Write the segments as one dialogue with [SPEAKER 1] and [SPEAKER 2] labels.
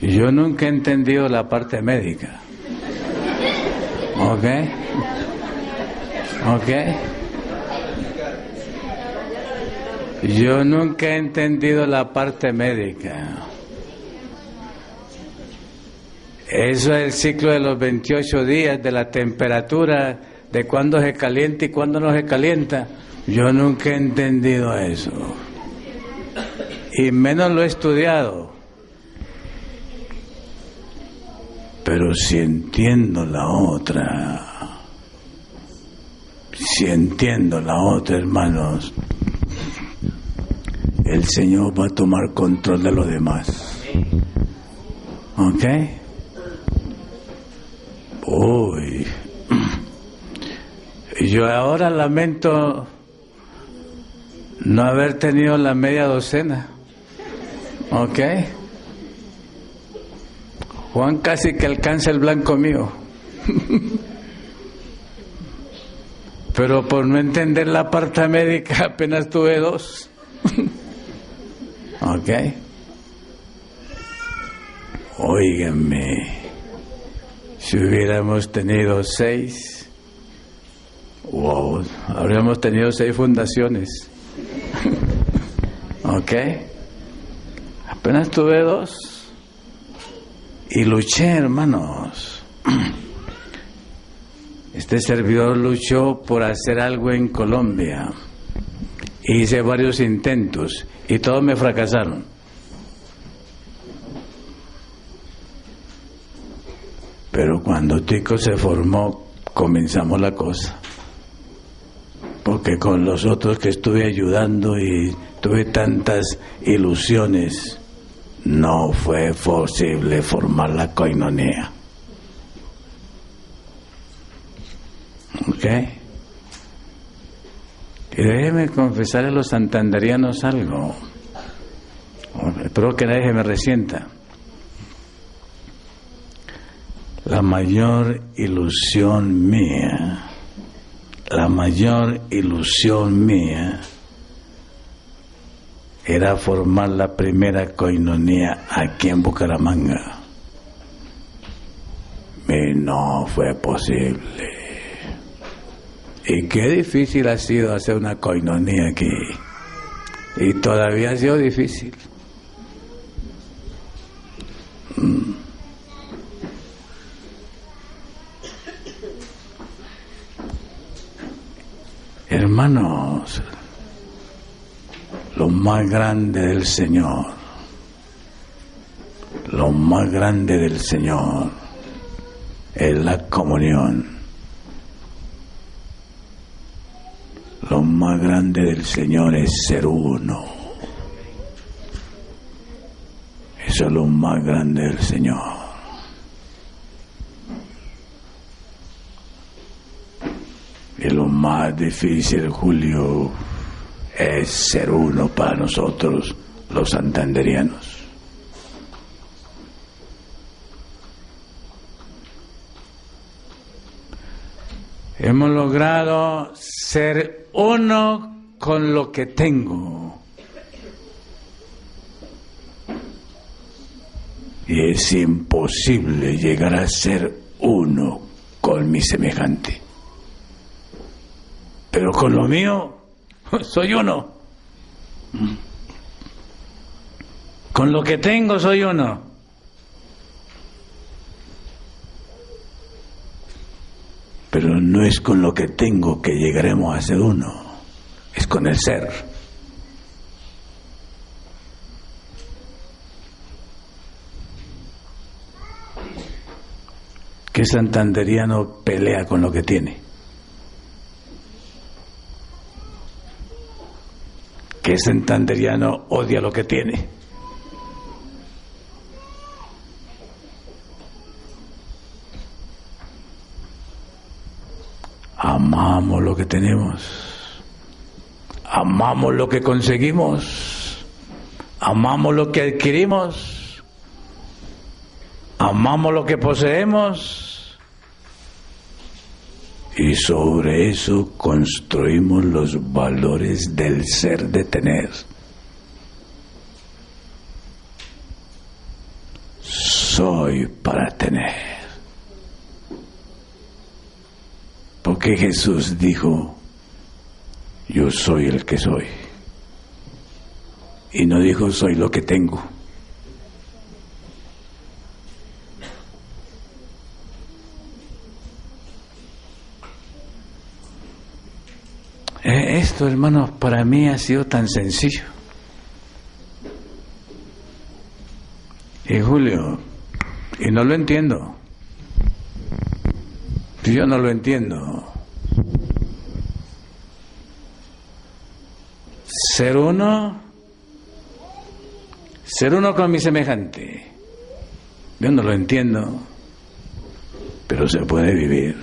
[SPEAKER 1] Yo nunca he entendido la parte médica. ¿Ok? ¿Ok? Yo nunca he entendido la parte médica. Eso es el ciclo de los 28 días, de la temperatura, de cuándo se calienta y cuándo no se calienta. Yo nunca he entendido eso. Y menos lo he estudiado. Pero si entiendo la otra, hermanos, el Señor va a tomar control de los demás. ¿Ok? Uy. Yo ahora lamento no haber tenido la media docena. ¿Ok? Juan casi que alcanza el blanco mío. Pero por no entender la parte médica apenas tuve 2. ¿Ok? Óiganme, si hubiéramos tenido 6, wow, habríamos tenido 6 fundaciones. ¿Ok? Apenas tuve 2. Y luché, hermanos. Este servidor luchó por hacer algo en Colombia. Hice varios intentos y todos me fracasaron. Pero cuando Tico se formó, comenzamos la cosa. Porque con los otros que estuve ayudando y tuve tantas ilusiones, no fue posible formar la coinonía. ¿Ok? Y déjeme confesar a los santanderianos algo. Espero que nadie se me resienta. La mayor ilusión mía era formar la primera coinonía aquí en Bucaramanga. Y no fue posible. Y qué difícil ha sido hacer una coinonía aquí. Y todavía ha sido difícil. Hermanos, lo más grande del Señor es la comunión. Lo más grande del Señor es ser uno. Eso es lo más grande del Señor. Y lo más difícil, Julio, es ser uno para nosotros, los santanderianos. Hemos logrado ser uno con lo que tengo. Y es imposible llegar a ser uno con mi semejante. Pero con lo mío, soy uno. Con lo que tengo, soy uno. Pero no es con lo que tengo que llegaremos a ser uno, es con el ser. ¿Qué santanderiano pelea con lo que tiene? ¿Qué santanderiano odia lo que tiene? Amamos lo que tenemos, amamos lo que conseguimos, amamos lo que adquirimos, amamos lo que poseemos y sobre eso construimos los valores del ser de tener. Soy para tener. Porque Jesús dijo, yo soy el que soy. Y no dijo, soy lo que tengo. Esto, hermanos, para mí ha sido tan sencillo. Y Julio, y no lo entiendo. Yo no lo entiendo. Ser uno con mi semejante. Yo no lo entiendo, pero se puede vivir.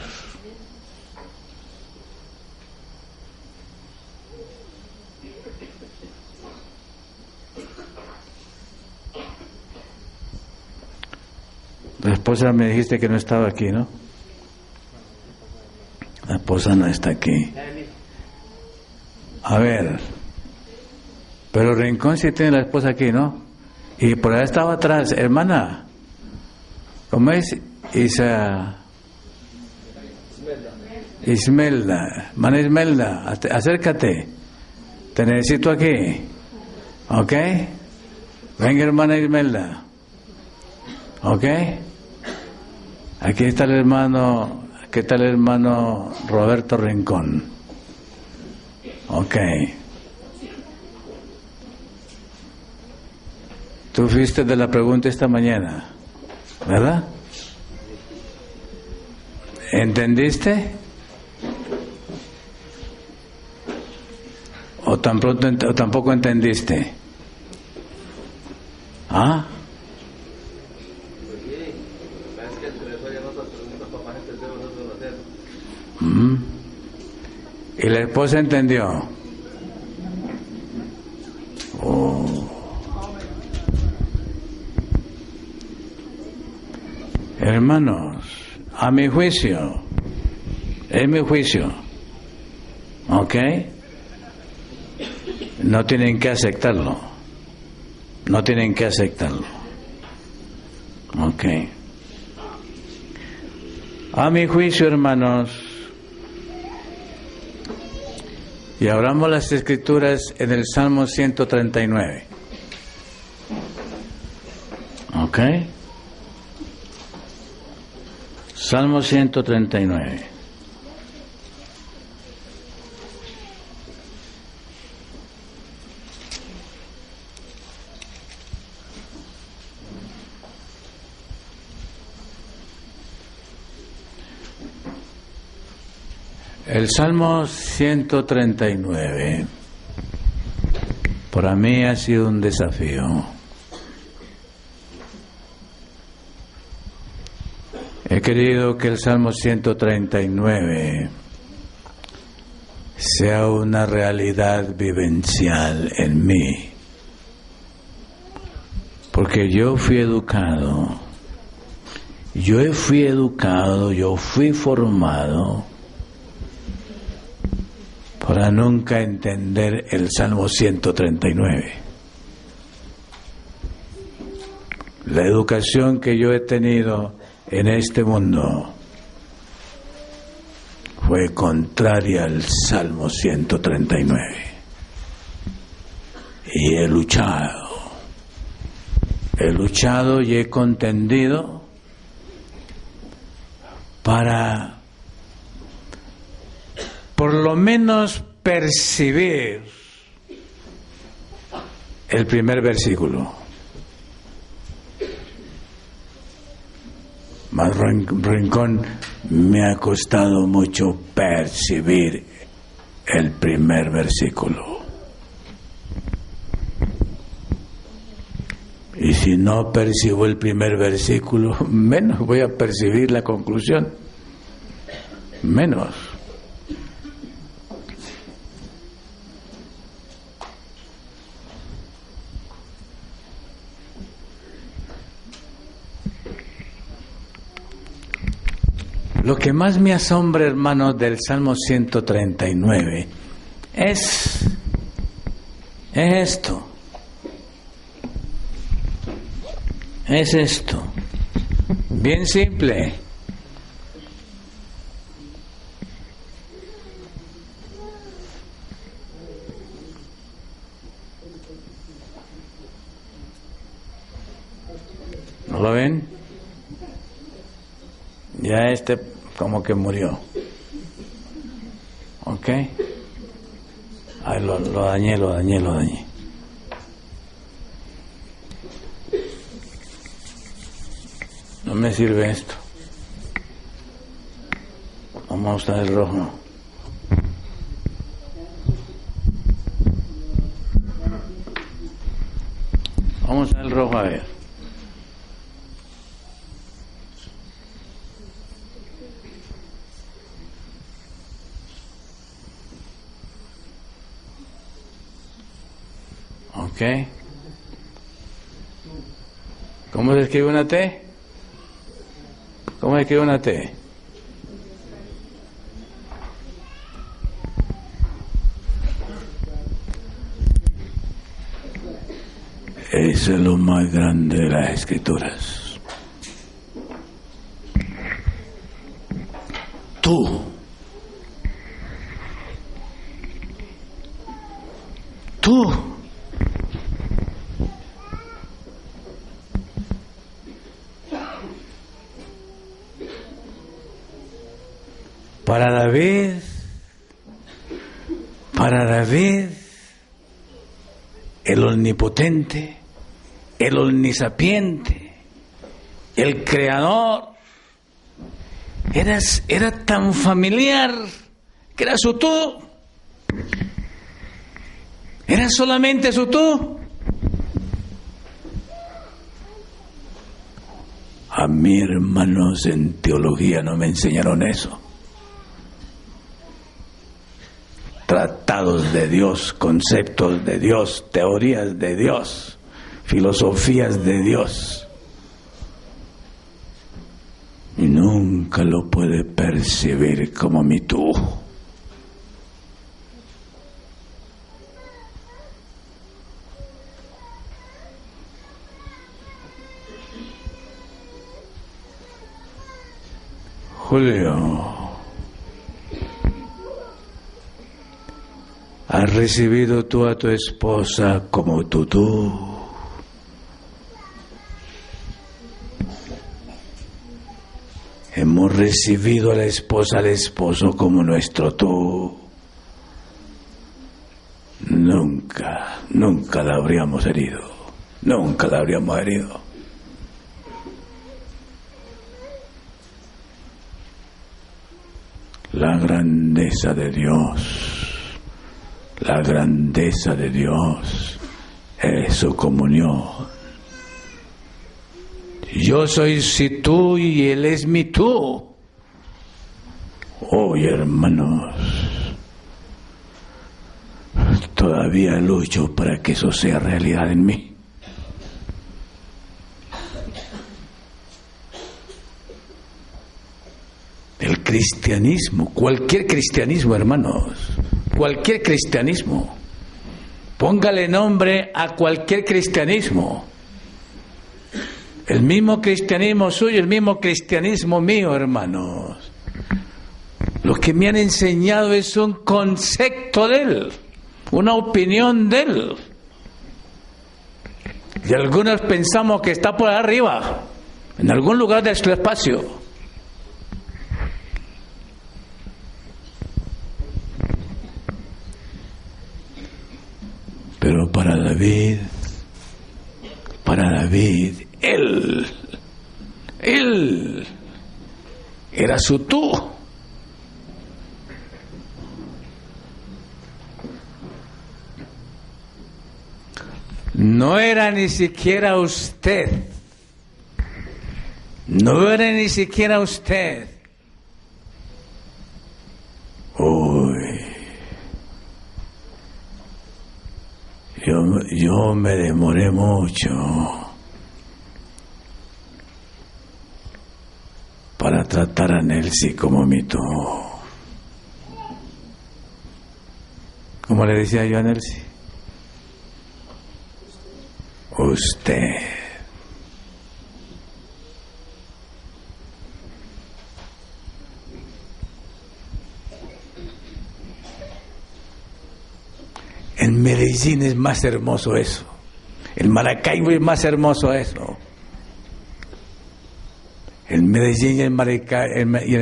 [SPEAKER 1] La esposa me dijiste que no estaba aquí, ¿no? La esposa no está aquí. A ver, pero Rincón sí tiene la esposa aquí, ¿no? Y por allá estaba atrás, hermana. ¿Cómo es? Ismelda. Hermana Ismelda, acércate. Te necesito aquí. ¿Ok? Venga, hermana Ismelda. ¿Ok? Aquí está el hermano, ¿qué tal el hermano Roberto Rincón? Ok. Tú fuiste de la pregunta esta mañana, ¿verdad? ¿Entendiste? ¿O tampoco entendiste? ¿Ah? ¿Y la esposa entendió? Oh. Hermanos, a mi juicio, es mi juicio, ¿ok? No tienen que aceptarlo, no tienen que aceptarlo, ¿ok? A mi juicio, hermanos, y abramos las escrituras en el Salmo 139, ¿ok? Salmo 139. El Salmo 139 para mí ha sido un desafío. He querido que el Salmo 139 sea una realidad vivencial en mí, porque yo fui educado, yo fui formado para nunca entender el Salmo 139. La educación que yo he tenido en este mundo fue contraria al Salmo 139. Y he luchado y he contendido para por lo menos percibir el primer versículo. Más Rincón, me ha costado mucho percibir el primer versículo. Y si no percibo el primer versículo, menos voy a percibir la conclusión. Menos. Lo que más me asombra, hermanos, del Salmo 139 es esto. Es esto. Bien simple. ¿No lo ven? Ya como que murió. ¿Ok? Ay, lo dañé. No me sirve esto. Vamos a usar el rojo. Vamos a usar el rojo, a ver. ¿Ok? ¿Cómo se escribe una T? ¿Cómo se escribe una T? Eso es lo más grande de las Escrituras. Tú. Para David, el omnipotente, el omnisapiente, el creador, era tan familiar que era su tú. Era solamente su tú. A mí, hermanos, en teología no me enseñaron eso. Tratados de Dios, conceptos de Dios, teorías de Dios, filosofías de Dios. Y nunca lo puede percibir como mi tú. Julio, ¿has recibido tú a tu esposa como tu tú? Hemos recibido a la esposa, al esposo como nuestro tú. Nunca la habríamos herido. Nunca la habríamos herido. La grandeza de Dios es su comunión. Yo soy si tú y Él es mi tú. Hoy, hermanos, todavía lucho para que eso sea realidad en mí. El cristianismo, cualquier cristianismo, hermanos, cualquier cristianismo, póngale nombre a cualquier cristianismo. El mismo cristianismo suyo, el mismo cristianismo mío, hermanos. Lo que me han enseñado es un concepto de Él, una opinión de Él. Y algunos pensamos que está por arriba, en algún lugar de su espacio. Pero para David, él era su tú. No era ni siquiera usted. No era ni siquiera usted. Yo me demoré mucho para tratar a Nelsi como mito. ¿Cómo le decía yo a Nelsi? Usted. En Medellín es más hermoso eso. En Maracaibo es más hermoso eso. En Medellín y en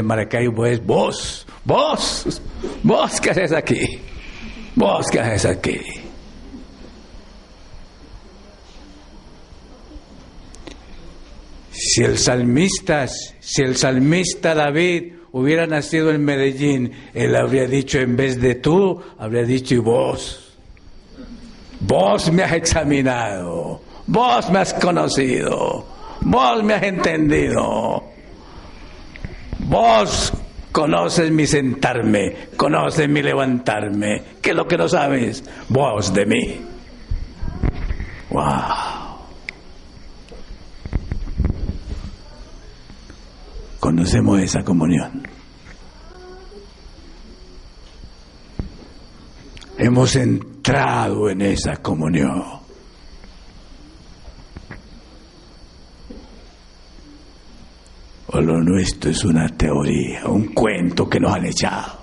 [SPEAKER 1] Maracaibo es vos, ¿qué haces aquí? ¿Vos qué haces aquí? Si el salmista David hubiera nacido en Medellín, él habría dicho, en vez de tú, habría dicho y vos. Vos me has examinado, vos me has conocido, vos me has entendido, vos conoces mi sentarme, conoces mi levantarme. ¿Qué es lo que no sabes? Vos de mí. ¡Wow! Conocemos esa comunión. Hemos entrado en esa comunión. O lo nuestro es una teoría, un cuento que nos han echado.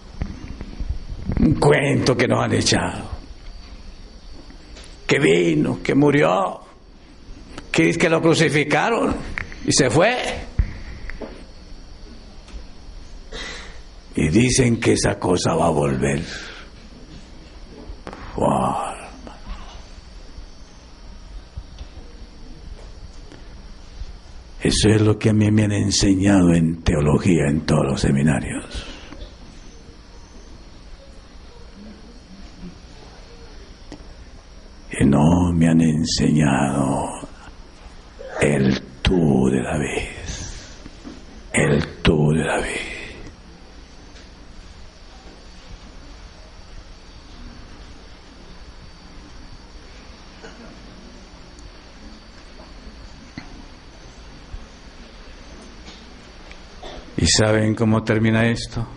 [SPEAKER 1] Un cuento que nos han echado. Que vino, que murió, que lo crucificaron y se fue. Y dicen que esa cosa va a volver. Wow. Eso es lo que a mí me han enseñado en teología en todos los seminarios. Y no me han enseñado el tú de David. El tú de David. ¿Y saben cómo termina esto?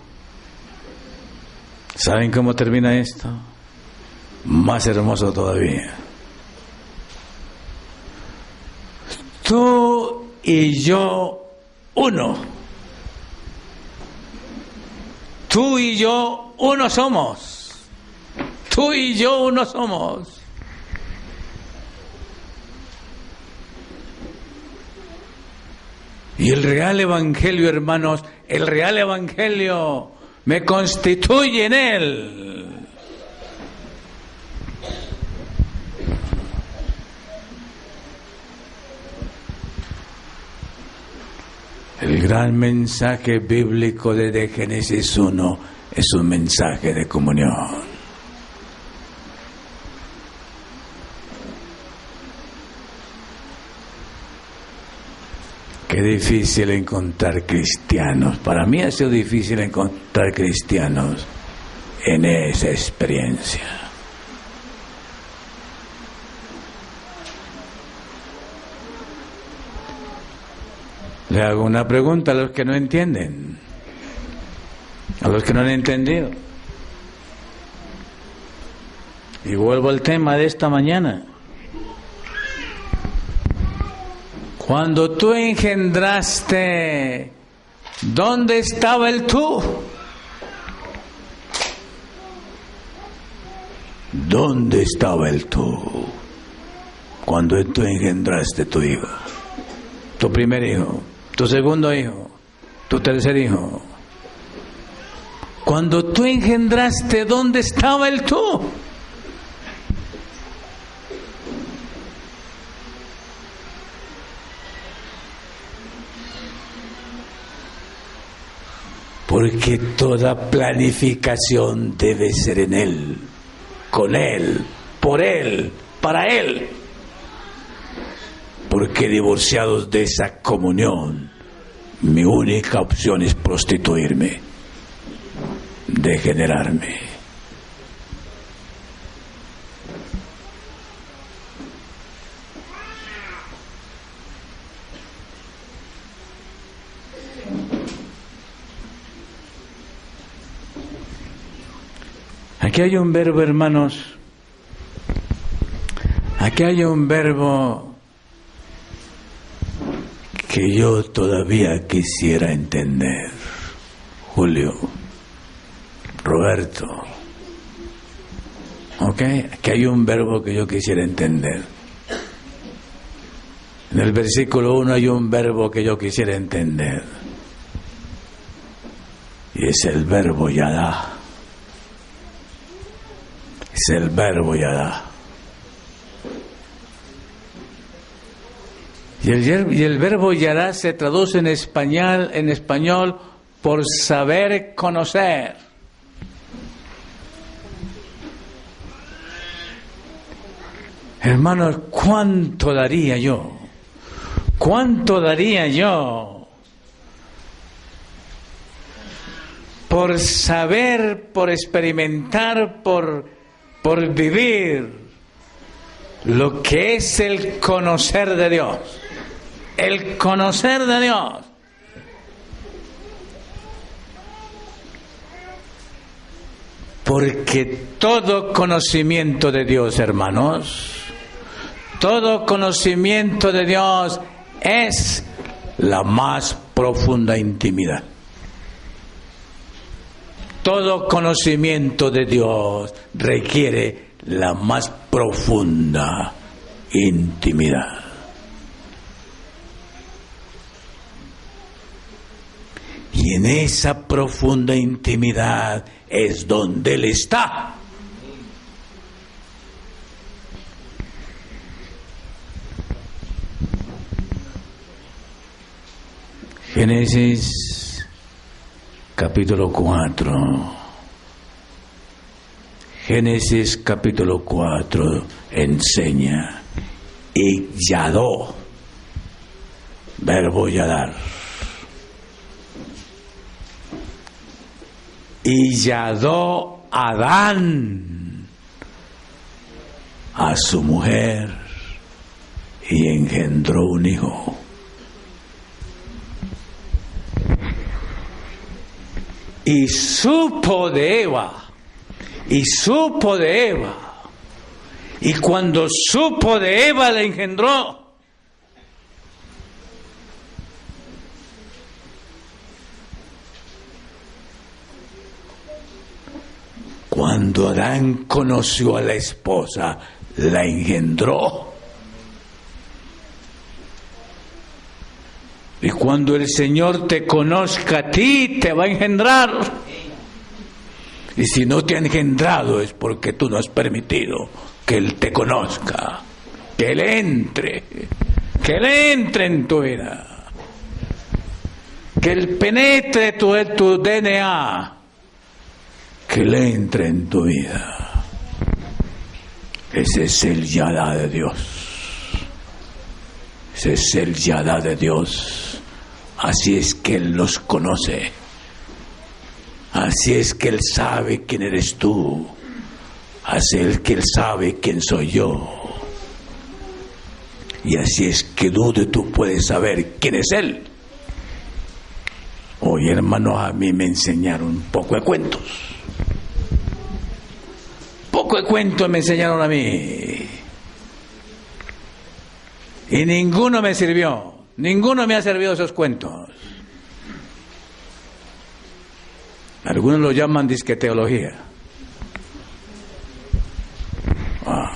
[SPEAKER 1] ¿Saben cómo termina esto? Más hermoso todavía. Tú y yo, uno. Tú y yo, uno somos. Tú y yo, uno somos. Y el real evangelio, hermanos, el real evangelio me constituye en él. El gran mensaje bíblico desde Génesis 1 es un mensaje de comunión. Qué difícil encontrar cristianos. Para mí ha sido difícil encontrar cristianos en esa experiencia. Le hago una pregunta a los que no entienden, a los que no han entendido. Y vuelvo al tema de esta mañana. Cuando tú engendraste, ¿dónde estaba el tú? ¿Dónde estaba el tú? Cuando tú engendraste tu hijo, tu primer hijo, tu segundo hijo, tu tercer hijo. Cuando tú engendraste, ¿dónde estaba el tú? Porque toda planificación debe ser en Él, con Él, por Él, para Él. Porque divorciados de esa comunión, mi única opción es prostituirme, degenerarme. Aquí hay un verbo, hermanos. Aquí hay un verbo que yo todavía quisiera entender. Julio, Roberto. ¿Ok? Aquí hay un verbo que yo quisiera entender. En el versículo 1 hay un verbo que yo quisiera entender. Y es el verbo yadá. Es el verbo yadá. Y el verbo yadá se traduce en español por saber conocer. Hermanos, ¿cuánto daría yo? ¿Cuánto daría yo por saber, por experimentar, por vivir lo que es el conocer de Dios? El conocer de Dios. Porque todo conocimiento de Dios, hermanos, todo conocimiento de Dios es la más profunda intimidad. Todo conocimiento de Dios requiere la más profunda intimidad. Y en esa profunda intimidad es donde Él está. Génesis capítulo 4. Génesis capítulo 4 enseña. Y yadó, verbo yadar. Y yadó Adán a su mujer y engendró un hijo. Y supo de Eva, y cuando supo de Eva la engendró. Cuando Adán conoció a la esposa, la engendró. Y cuando el Señor te conozca a ti, te va a engendrar. Y si no te ha engendrado es porque tú no has permitido que Él te conozca, que Él entre en tu vida, que Él penetre tu DNA, que Él entre en tu vida. Ese es el yadá de Dios. Ese es el yadá de Dios. Así es que Él los conoce. Así es que Él sabe quién eres tú. Así es que Él sabe quién soy yo. Y así es que tú puedes saber quién es Él. Hoy, hermanos, a mí me enseñaron un poco de cuentos. Poco de cuentos me enseñaron a mí. Y ninguno me sirvió. Ninguno me ha servido esos cuentos. Algunos lo llaman disqueteología. Wow.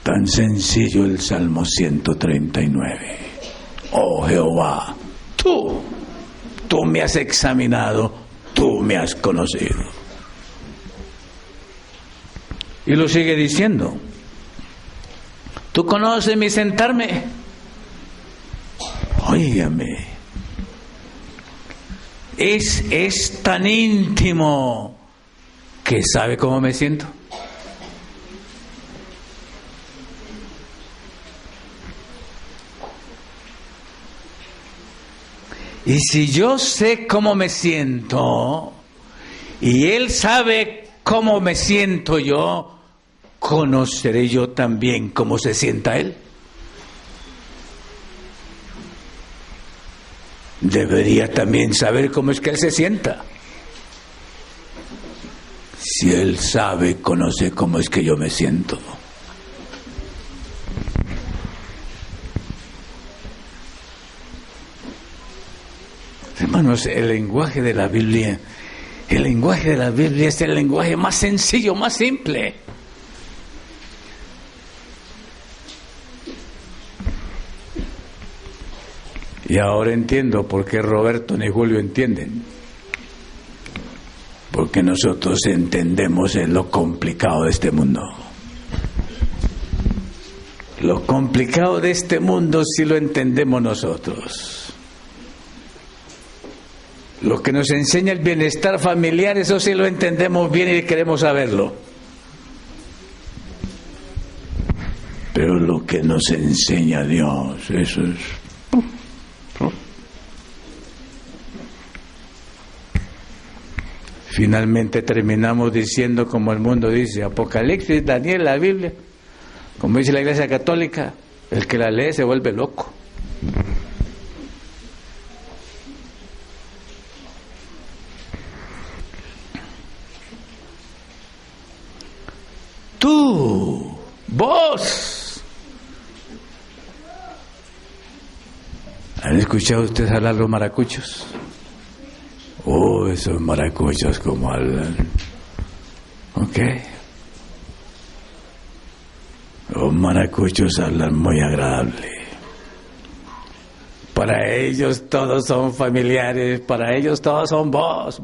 [SPEAKER 1] Tan sencillo el Salmo 139. Oh Jehová, tú me has examinado, tú me has conocido. Y lo sigue diciendo. Tú conoces mi sentarme. Óigame. Es tan íntimo que sabe cómo me siento. Y si yo sé cómo me siento y Él sabe cómo me siento yo, conoceré yo también cómo se sienta Él. Debería también saber cómo es que Él se sienta. si Él sabe, conoce cómo es que yo me siento. Hermanos, el lenguaje de la Biblia es el lenguaje más sencillo, más simple. Y ahora entiendo por qué Roberto ni Julio entienden. Porque nosotros entendemos lo complicado de este mundo. Lo complicado de este mundo sí lo entendemos nosotros. Lo que nos enseña el bienestar familiar, eso sí lo entendemos bien y queremos saberlo. Pero lo que nos enseña Dios, eso es... Finalmente terminamos diciendo como el mundo dice, Apocalipsis, Daniel, la Biblia, como dice la Iglesia Católica, el que la lee se vuelve loco. Tú, vos. ¿Han escuchado ustedes hablar los maracuchos? Oh, esos maracuchos como hablan. ¿Ok? Los maracuchos hablan muy agradable. Para ellos todos son familiares, para ellos todos son vos,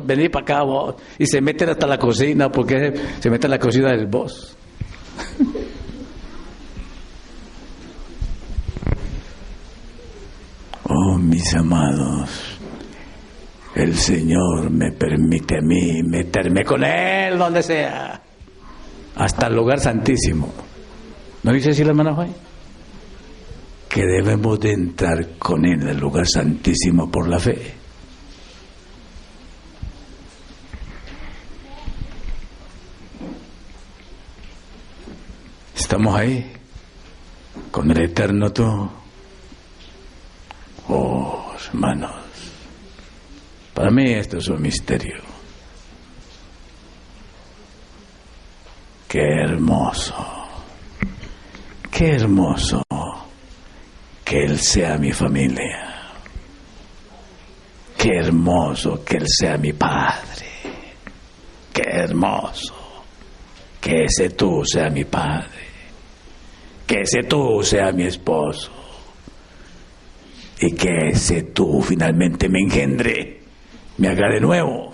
[SPEAKER 1] vení para acá vos. Y se meten hasta la cocina, porque se meten a la cocina del vos. Oh, mis amados. El Señor me permite a mí meterme con Él donde sea, hasta el lugar santísimo. ¿No dice así la hermana Juan? Que debemos de entrar con Él en el lugar santísimo por la fe. Estamos ahí, con el eterno tú. Oh, hermanos. Para mí esto es un misterio. Qué hermoso que Él sea mi familia. Qué hermoso que Él sea mi Padre. Qué hermoso que ese tú sea mi Padre. Que ese tú sea mi esposo. Y que ese tú finalmente me engendre. Me haga de nuevo.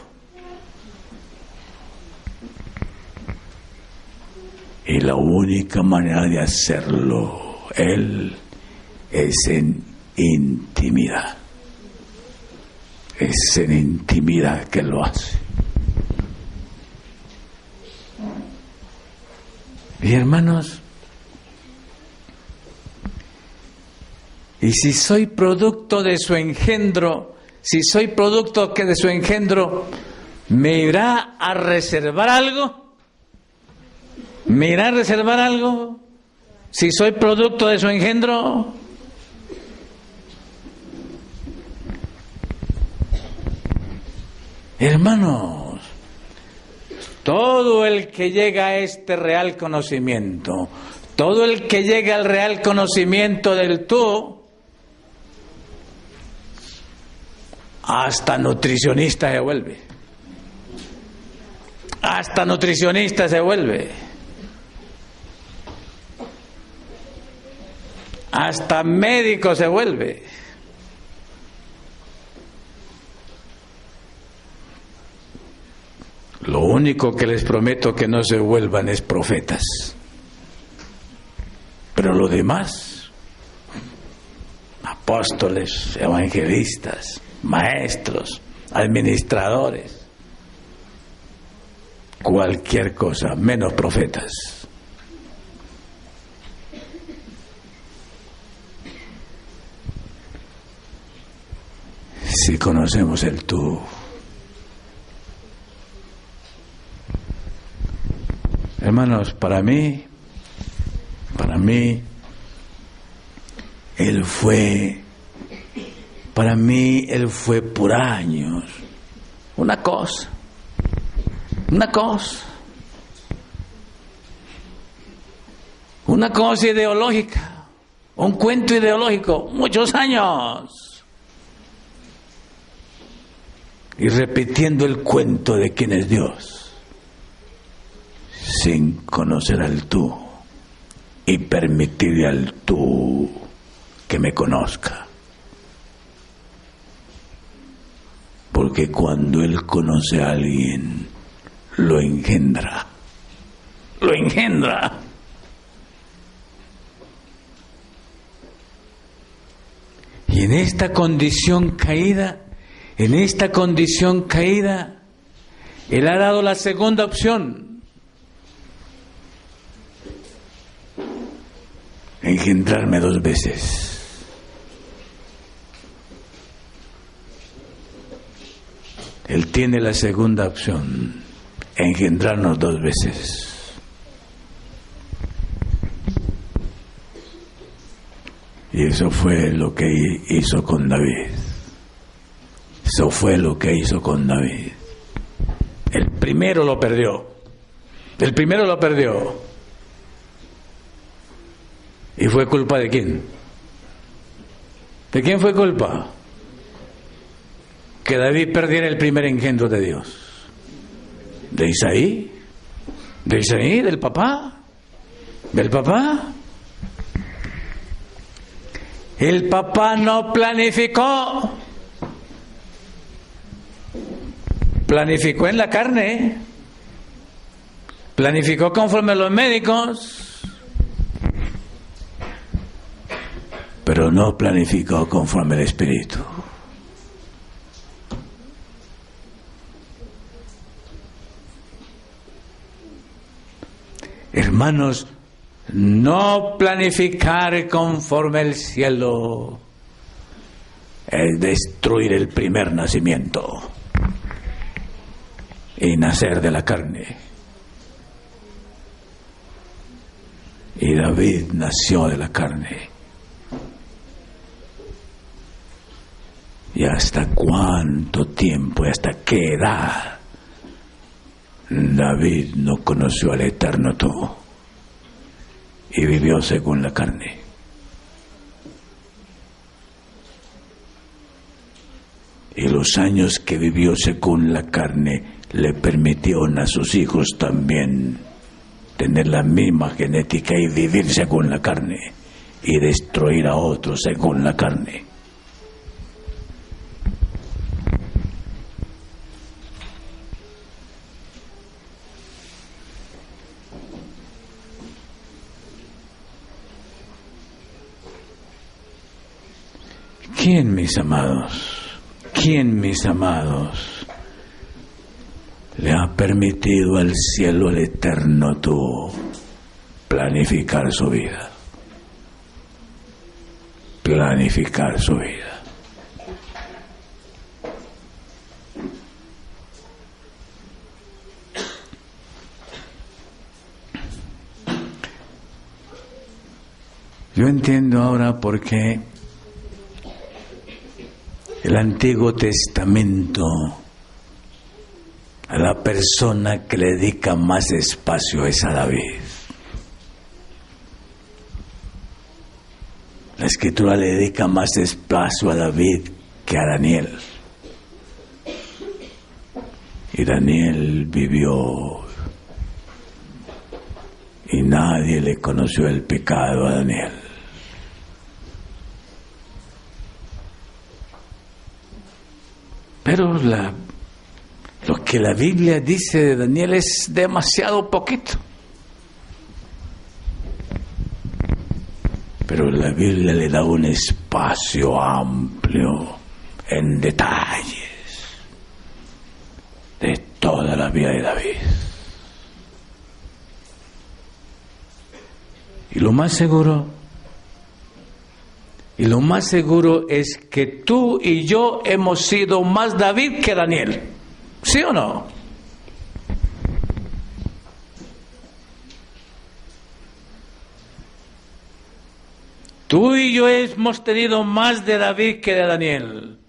[SPEAKER 1] Y la única manera de hacerlo, Él, es en intimidad. Es en intimidad que lo hace. Y hermanos, y si soy producto de su engendro, ¿me irá a reservar algo? ¿Me irá a reservar algo? Si soy producto de su engendro. Hermanos, todo el que llega a este real conocimiento, todo el que llega al real conocimiento del tú, hasta nutricionista se vuelve. Hasta nutricionista se vuelve. Hasta médico se vuelve. Lo único que les prometo que no se vuelvan es profetas. Pero lo demás, apóstoles, evangelistas, maestros, administradores, cualquier cosa, menos profetas. Si conocemos el tú, hermanos, para mí, Él fue por años una cosa. Una cosa ideológica, un cuento ideológico, muchos años. Y repitiendo el cuento de quién es Dios, sin conocer al tú y permitirle al tú que me conozca. Porque cuando Él conoce a alguien, lo engendra. Lo engendra. Y en esta condición caída, Él ha dado la segunda opción. Engendrarme 2 veces. Él tiene la segunda opción, engendrarnos 2 veces. Y eso fue lo que hizo con David. Eso fue lo que hizo con David. El primero lo perdió. ¿Y fue culpa de quién? ¿De quién fue culpa? Que David perdiera el primer engendro de Dios. ¿De Isaí? ¿De Isaí? ¿Del papá? ¿Del papá? El papá no planificó. Planificó en la carne. Planificó conforme a los médicos. Pero no planificó conforme al Espíritu. Hermanos, no planificar conforme al cielo es destruir el primer nacimiento y nacer de la carne. Y David nació de la carne. ¿Y hasta cuánto tiempo y hasta qué edad David no conoció al eterno tú y vivió según la carne? Y los años que vivió según la carne le permitieron a sus hijos también tener la misma genética y vivir según la carne y destruir a otros según la carne. ¿Quién, mis amados, le ha permitido al cielo, al eterno tú, planificar su vida? Planificar su vida. Yo entiendo ahora por qué el Antiguo Testamento, a la persona que le dedica más espacio es a David. La Escritura le dedica más espacio a David que a Daniel. Y Daniel vivió y nadie le conoció el pecado a Daniel. Pero lo que la Biblia dice de Daniel es demasiado poquito. Pero la Biblia le da un espacio amplio en detalles de toda la vida de David. Y lo más seguro es que tú y yo hemos sido más David que Daniel. ¿Sí o no? Tú y yo hemos tenido más de David que de Daniel.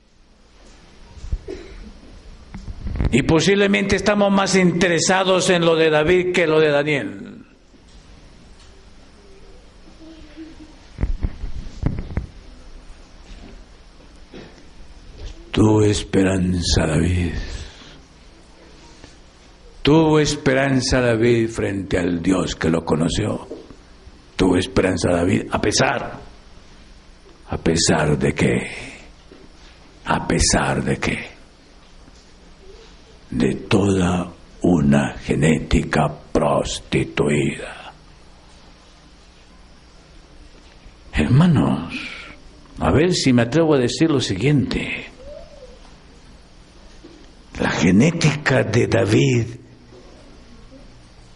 [SPEAKER 1] Y posiblemente estamos más interesados en lo de David que lo de Daniel. Tuvo esperanza David. Tuvo esperanza David frente al Dios que lo conoció. Tuvo esperanza David a pesar de que, de toda una genética prostituida. Hermanos, a ver si me atrevo a decir lo siguiente. La genética de David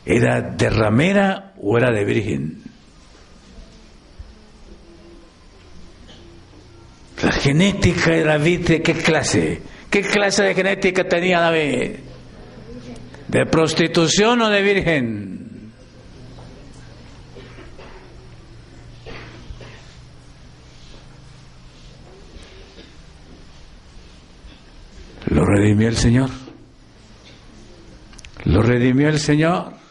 [SPEAKER 1] ¿era de ramera o era de virgen? La genética de David, ¿de qué clase? ¿Qué clase de genética tenía David? ¿De prostitución o de virgen? ¿Lo redimió el Señor? ¿Lo redimió el Señor?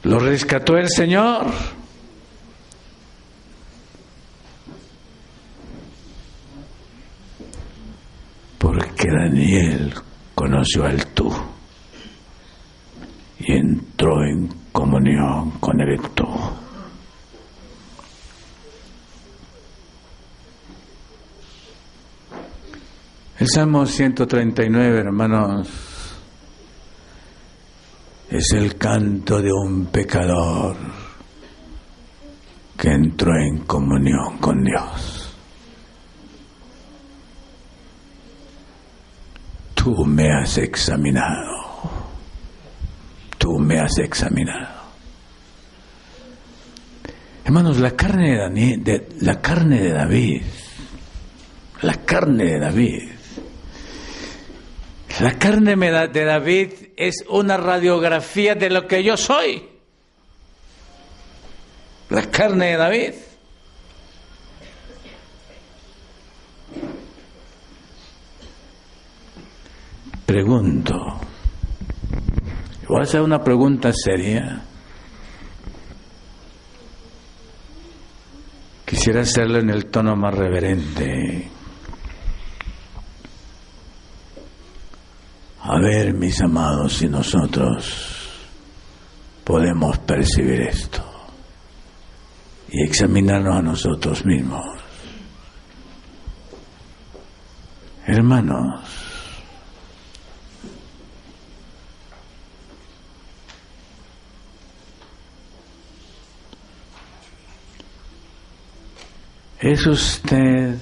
[SPEAKER 1] ¿Lo rescató el Señor? Porque Daniel conoció al tú y entró en comunión con el tú. El Salmo 139, hermanos, es el canto de un pecador que entró en comunión con Dios. Tú me has examinado. Tú me has examinado. Hermanos, la carne de David, es una radiografía de lo que yo soy. La carne de David. Pregunto, voy a hacer una pregunta seria. Quisiera hacerlo en el tono más reverente. A ver, mis amados, si nosotros podemos percibir esto y examinarnos a nosotros mismos. Hermanos, ¿es usted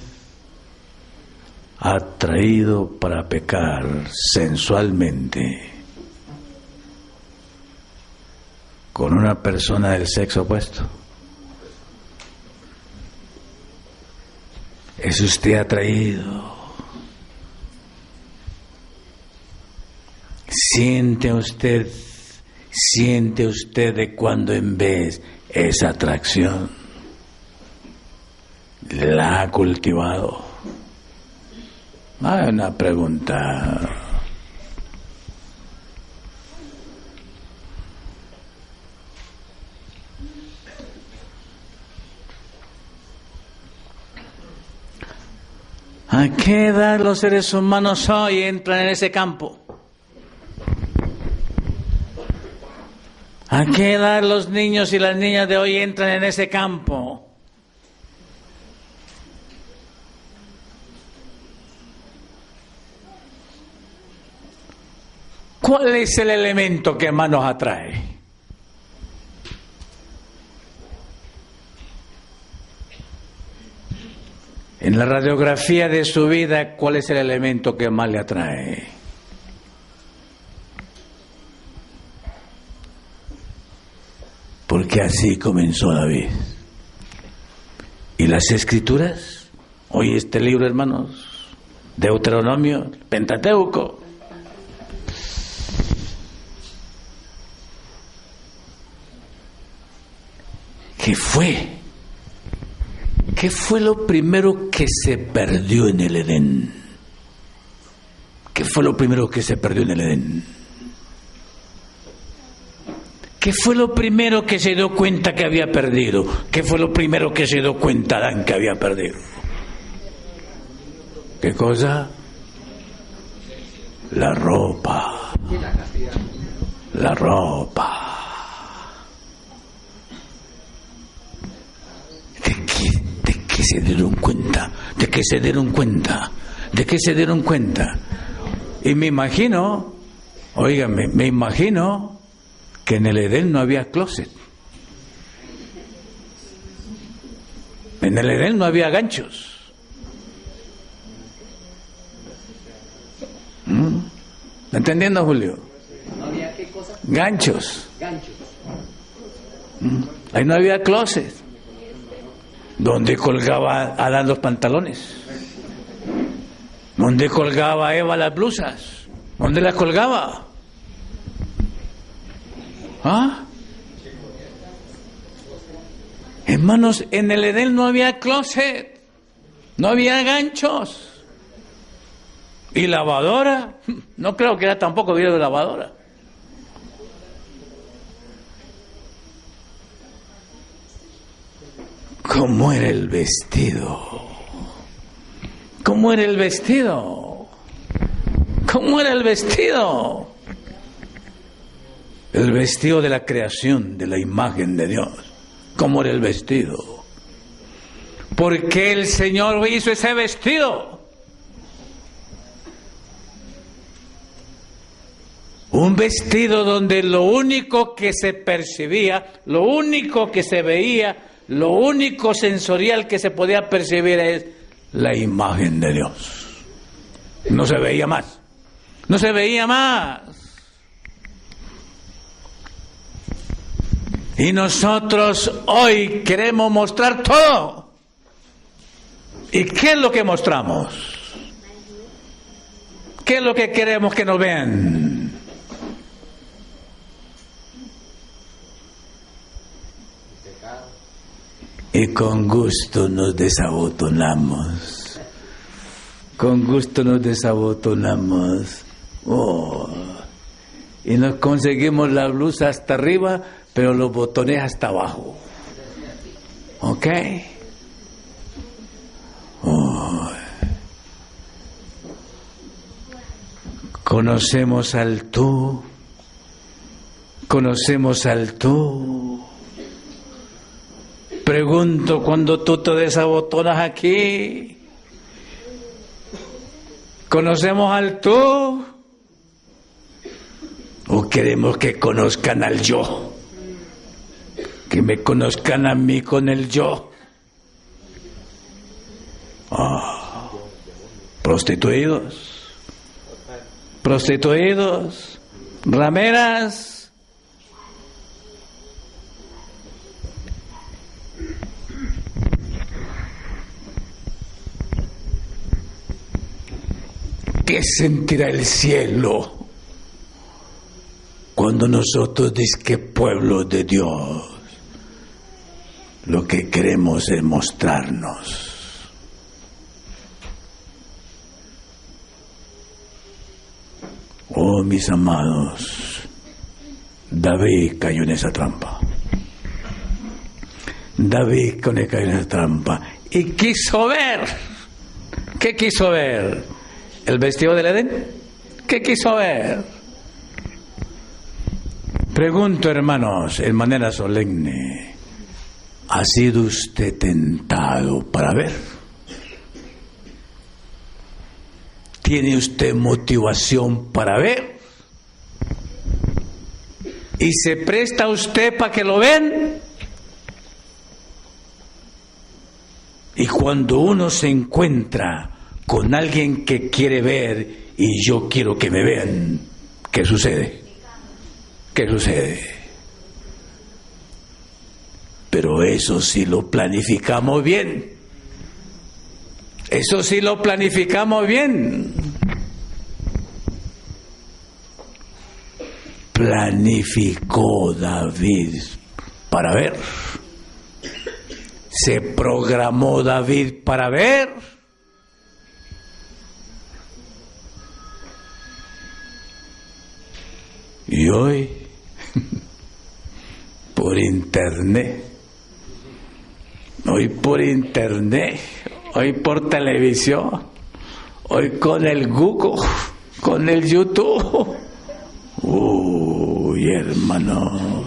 [SPEAKER 1] atraído para pecar sensualmente con una persona del sexo opuesto? ¿Es usted atraído? ¿Siente usted de cuando en vez esa atracción la ha cultivado? Hay una pregunta. ¿A qué edad los seres humanos hoy entran en ese campo? ¿A qué edad los niños y las niñas de hoy entran en ese campo? ¿Cuál es el elemento que más nos atrae? En la radiografía de su vida, ¿cuál es el elemento que más le atrae? Porque así comenzó David. ¿Y las Escrituras? Hoy este libro, hermanos, Deuteronomio, Pentateuco. ¿Qué fue? ¿Qué fue lo primero que se perdió en el Edén? ¿Qué fue lo primero que se perdió en el Edén? ¿Qué fue lo primero que se dio cuenta que había perdido? ¿Qué fue lo primero que se dio cuenta Adán que había perdido? ¿Qué cosa? La ropa. La ropa. ¿De qué se dieron cuenta? ¿De qué se dieron cuenta? ¿De qué se dieron cuenta? Y me imagino, óigame, me imagino que en el Edén no había closet. En el Edén no había ganchos. ¿Está entendiendo, Julio?
[SPEAKER 2] ¿No había qué cosa?
[SPEAKER 1] Ganchos.
[SPEAKER 2] Ganchos.
[SPEAKER 1] Ahí no había closet. ¿Dónde colgaba Adán los pantalones? ¿Dónde colgaba Eva las blusas? ¿Dónde las colgaba? ¿Ah? Hermanos, en el Edén no había closet, no había ganchos. ¿Y lavadora? No creo que era tampoco video de lavadora. ¿Cómo era el vestido? ¿Cómo era el vestido? ¿Cómo era el vestido? El vestido de la creación, de la imagen de Dios. ¿Cómo era el vestido? ¿Por qué el Señor hizo ese vestido? Un vestido donde lo único que se percibía, lo único que se veía, lo único sensorial que se podía percibir es la imagen de Dios. No se veía más. No se veía más. Y nosotros hoy queremos mostrar todo. ¿Y qué es lo que mostramos? ¿Qué es lo que queremos que nos vean? Y con gusto nos desabotonamos. Con gusto nos desabotonamos. Oh. Y nos conseguimos la blusa hasta arriba, pero los botones hasta abajo. ¿Ok? Oh. Conocemos al tú. Conocemos al tú. Pregunto, cuando tú te desabotonas aquí, ¿conocemos al tú? ¿O queremos que conozcan al yo? Que me conozcan a mí con el yo. Oh. Prostituidos. Prostituidos. Rameras. ¿Qué sentirá el cielo cuando nosotros disque pueblo de Dios lo que queremos es mostrarnos? Oh, mis amados, David cayó en esa trampa. David cayó en esa trampa y quiso ver. ¿Qué quiso ver? ¿El vestido del Edén? ¿Qué quiso ver? Pregunto, hermanos, en manera solemne, ¿ha sido usted tentado para ver? ¿Tiene usted motivación para ver? ¿Y se presta usted para que lo vean? Y cuando uno se encuentra con alguien que quiere ver y yo quiero que me vean, ¿qué sucede? ¿Qué sucede? Pero eso sí lo planificamos bien. Eso sí lo planificamos bien. Planificó David para ver. Se programó David para ver. Y hoy, por internet, hoy por televisión, hoy con el Google, con el YouTube. Uy, hermano.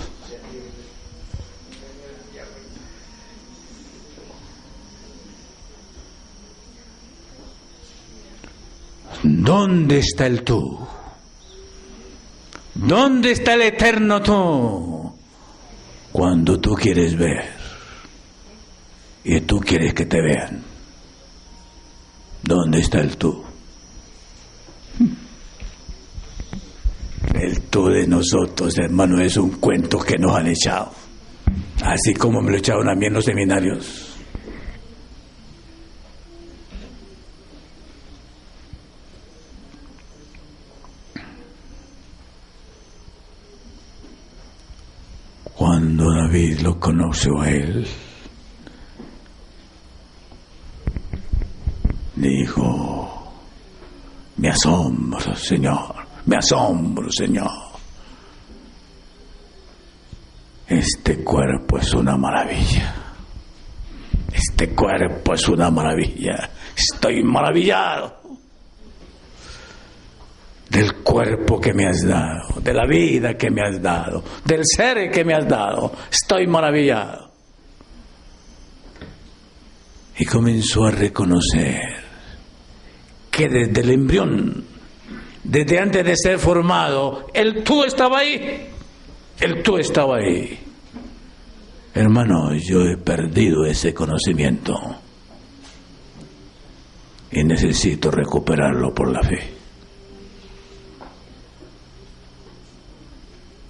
[SPEAKER 1] ¿Dónde está el tú? ¿Dónde está el eterno tú? Cuando tú quieres ver y tú quieres que te vean. ¿Dónde está el tú? El tú de nosotros, hermano, es un cuento que nos han echado. Así como me lo echaron a mí en los seminarios. Cuando David lo conoció a él, dijo: me asombro, Señor, me asombro, Señor. Este cuerpo es una maravilla. Este cuerpo es una maravilla. Estoy maravillado del cuerpo que me has dado, de la vida que me has dado, del ser que me has dado. Estoy maravillado. Y comenzó a reconocer que desde el embrión, desde antes de ser formado, el tú estaba ahí. El tú estaba ahí. Hermano, yo he perdido ese conocimiento y necesito recuperarlo por la fe.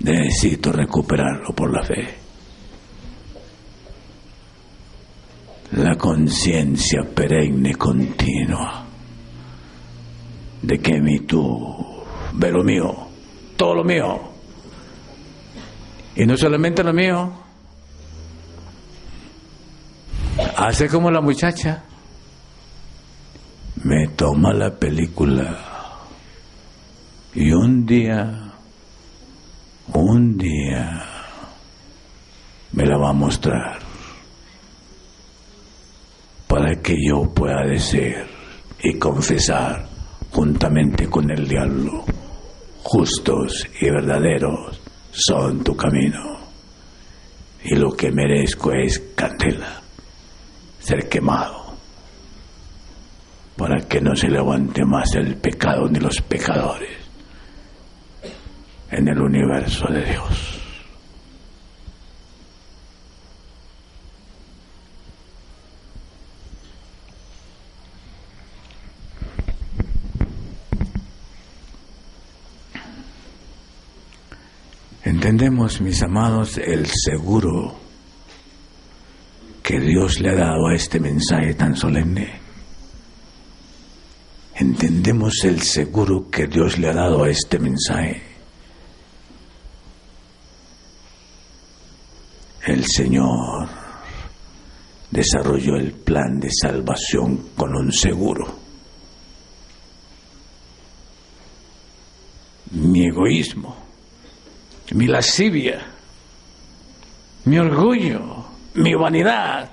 [SPEAKER 1] Necesito recuperarlo por la fe. La conciencia perenne continua de que mi tú ve lo mío, todo lo mío. Y no solamente lo mío. Hace como la muchacha. Me toma la película y un día me la va a mostrar para que yo pueda decir y confesar juntamente con el diablo: justos y verdaderos son tu camino, y lo que merezco es candela, ser quemado, para que no se levante más el pecado ni los pecadores en el universo de Dios. Entendemos, mis amados, el seguro que Dios le ha dado a este mensaje tan solemne. Entendemos el seguro que Dios le ha dado a este mensaje. El Señor desarrolló el plan de salvación con un seguro. Mi egoísmo, mi lascivia, mi orgullo, mi vanidad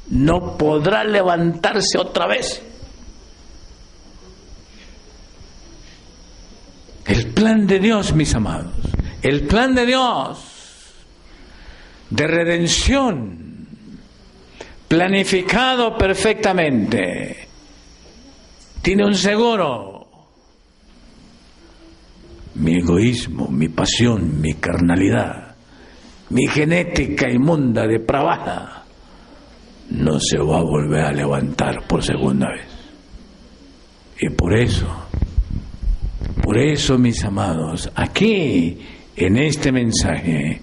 [SPEAKER 1] no podrá levantarse otra vez. El plan de Dios, mis amados, el plan de Dios de redención, planificado perfectamente, tiene un seguro. Mi egoísmo, mi pasión, mi carnalidad, mi genética inmunda, depravada, no se va a volver a levantar por segunda vez. Y por eso, mis amados, aquí, en este mensaje,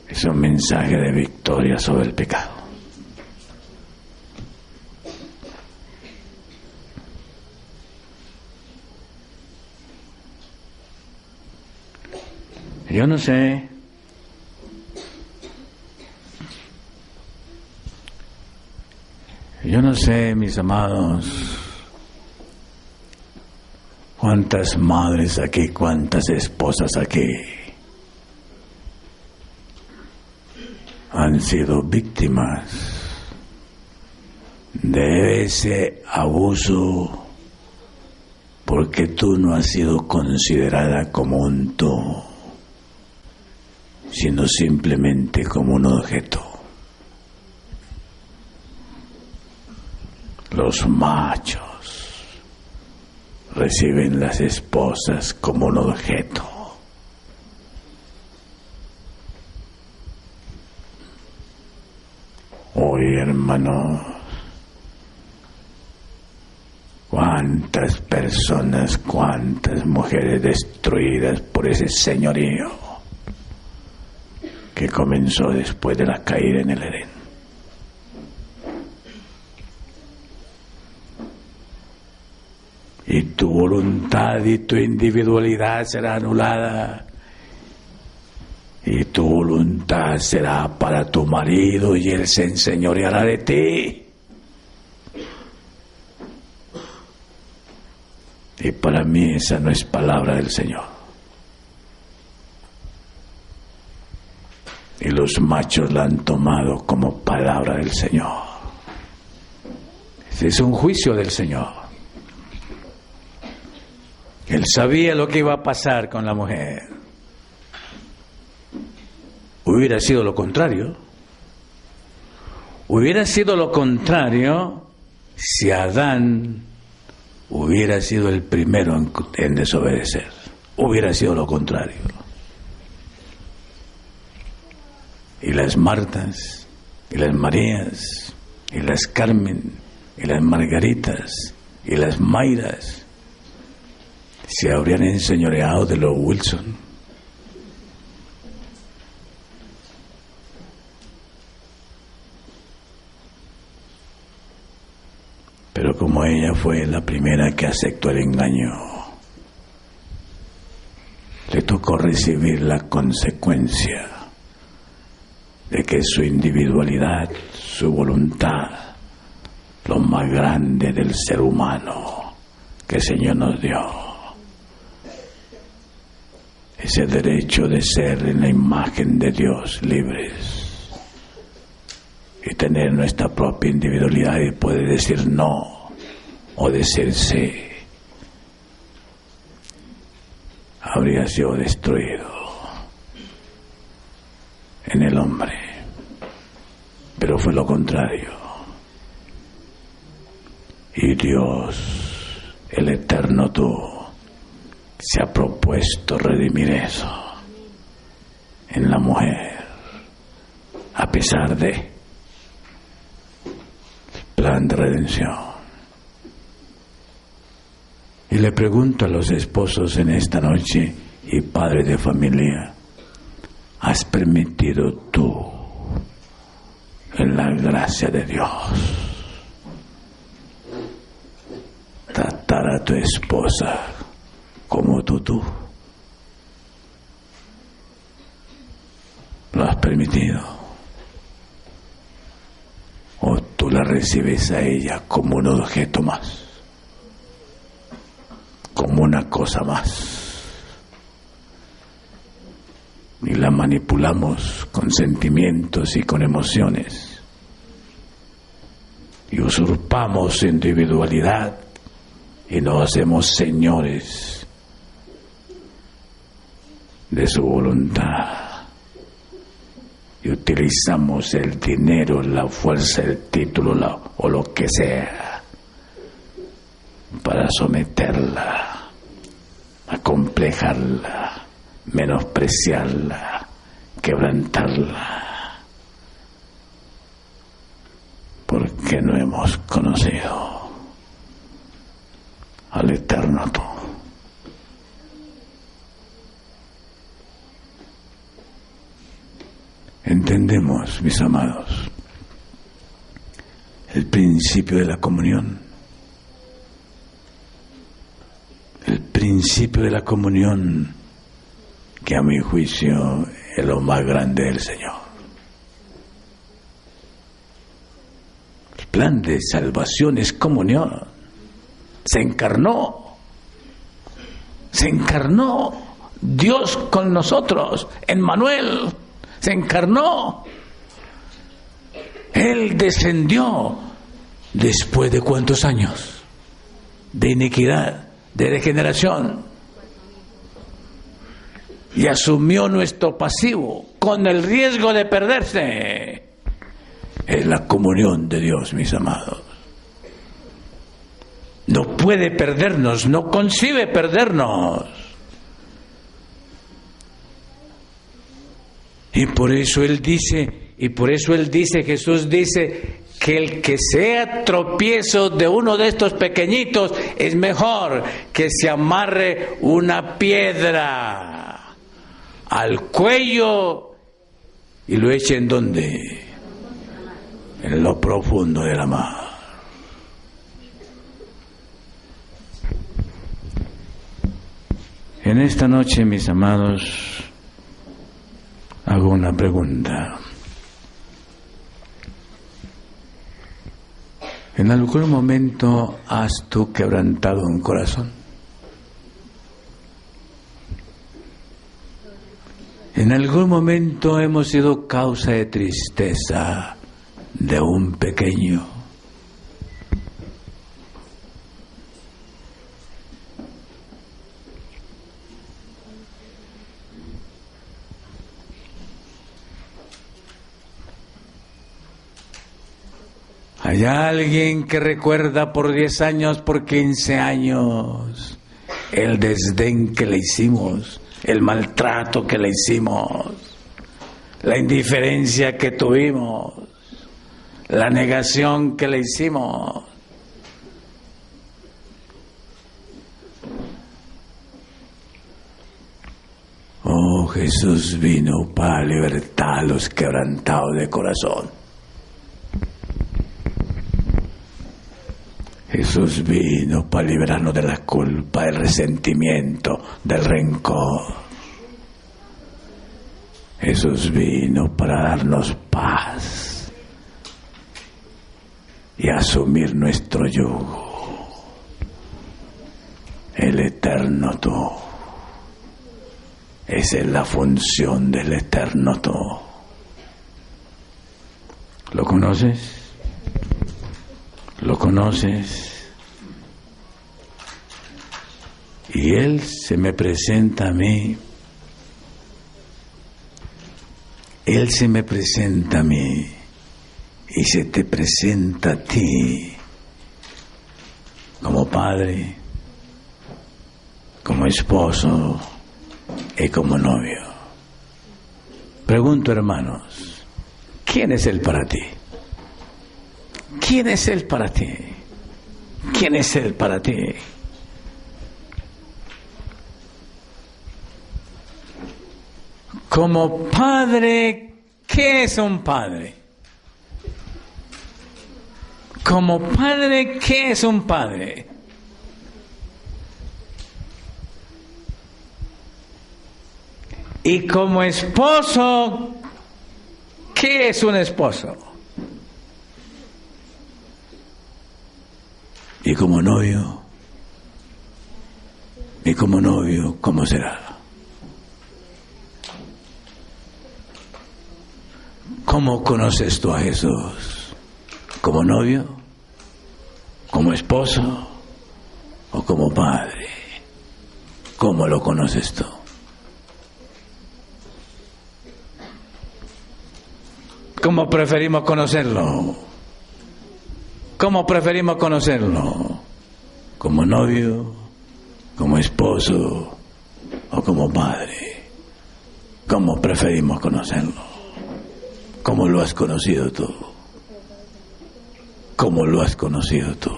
[SPEAKER 1] es un mensaje de victoria sobre el pecado. Yo no sé, mis amados, ¿Cuántas madres aquí, cuántas esposas aquí han sido víctimas de ese abuso porque tú no has sido considerada como un tú, sino simplemente como un objeto? Los machos reciben las esposas como un objeto. Hoy, hermanos, cuántas personas, cuántas mujeres destruidas por ese señorío que comenzó después de la caída en el Edén. Y tu voluntad y tu individualidad será anulada. Y tu voluntad será para tu marido y él se enseñoreará de ti. Y para mí esa no es palabra del Señor. Y los machos la han tomado como palabra del Señor. Ese es un juicio del Señor. Él sabía lo que iba a pasar con la mujer. Hubiera sido lo contrario. Hubiera sido lo contrario si Adán hubiera sido el primero en desobedecer. Hubiera sido lo contrario. Y las Martas, y las Marías, y las Carmen, y las Margaritas, y las Mayras se habrían enseñoreado de los Wilson. Pero como ella fue la primera que aceptó el engaño, le tocó recibir la consecuencia de que su individualidad, su voluntad, lo más grande del ser humano que el Señor nos dio, ese derecho de ser en la imagen de Dios libres y tener nuestra propia individualidad y poder decir no o decir sí, habría sido destruido en el hombre. Pero fue lo contrario. Y Dios, el eterno tú, se ha propuesto redimir eso en la mujer, a pesar de el plan de redención. Y le pregunto a los esposos en esta noche y padres de familia, ¿has permitido tú, en la gracia de Dios, tratar a tu esposa como tú? ¿Lo has permitido? ¿O tú la recibes a ella como un objeto más? Como una cosa más. Y la manipulamos con sentimientos y con emociones. Y usurpamos su individualidad y nos hacemos señores de su voluntad. Y utilizamos el dinero, la fuerza, el título o lo que sea para someterla, acomplejarla, menospreciarla, quebrantarla, porque no hemos conocido al eterno tú. Entendemos, mis amados, el principio de la comunión. El principio de la comunión, que a mi juicio es lo más grande del Señor. El plan de salvación es comunión. Se encarnó. Se encarnó Dios con nosotros, Emmanuel, se encarnó. Él descendió después de ¿cuántos años? De iniquidad, de degeneración. Y asumió nuestro pasivo con el riesgo de perderse. Es la comunión de Dios, mis amados. No puede perdernos, no concibe perdernos. Y por eso Él dice, Jesús dice, que el que sea tropiezo de uno de estos pequeñitos es mejor que se amarre una piedra al cuello y lo eche en ¿dónde? En lo profundo de la mar. En esta noche, mis amados, hago una pregunta. ¿En algún momento has tú quebrantado un corazón? ¿En algún momento hemos sido causa de tristeza de un pequeño? ¿Hay alguien que recuerda por 10 años, por 15 años, el desdén que le hicimos, el maltrato que le hicimos, la indiferencia que tuvimos, la negación que le hicimos? Oh, Jesús vino para libertar a los quebrantados de corazón. Jesús vino para librarnos de la culpa, del resentimiento, del rencor. Jesús vino para darnos paz y asumir nuestro yugo. El eterno tú. Esa es la función del eterno tú. ¿Lo conoces? ¿Lo conoces? Y Él se me presenta a mí. Él se me presenta a mí y se te presenta a ti como padre, como esposo y como novio. Pregunto, hermanos, ¿quién es Él para ti? ¿Quién es Él para ti? ¿Quién es Él para ti? Como padre, ¿qué es un padre? Como padre, ¿qué es un padre? Y como esposo, ¿qué es un esposo? Y como novio, ¿cómo será? ¿Cómo conoces tú a Jesús? ¿Como novio? ¿Como esposo? ¿O como padre? ¿Cómo lo conoces tú? ¿Cómo preferimos conocerlo? ¿Cómo preferimos conocerlo? ¿Como novio? ¿Como esposo? ¿O como padre? ¿Cómo preferimos conocerlo? ¿Cómo lo has conocido tú? ¿Cómo lo has conocido tú?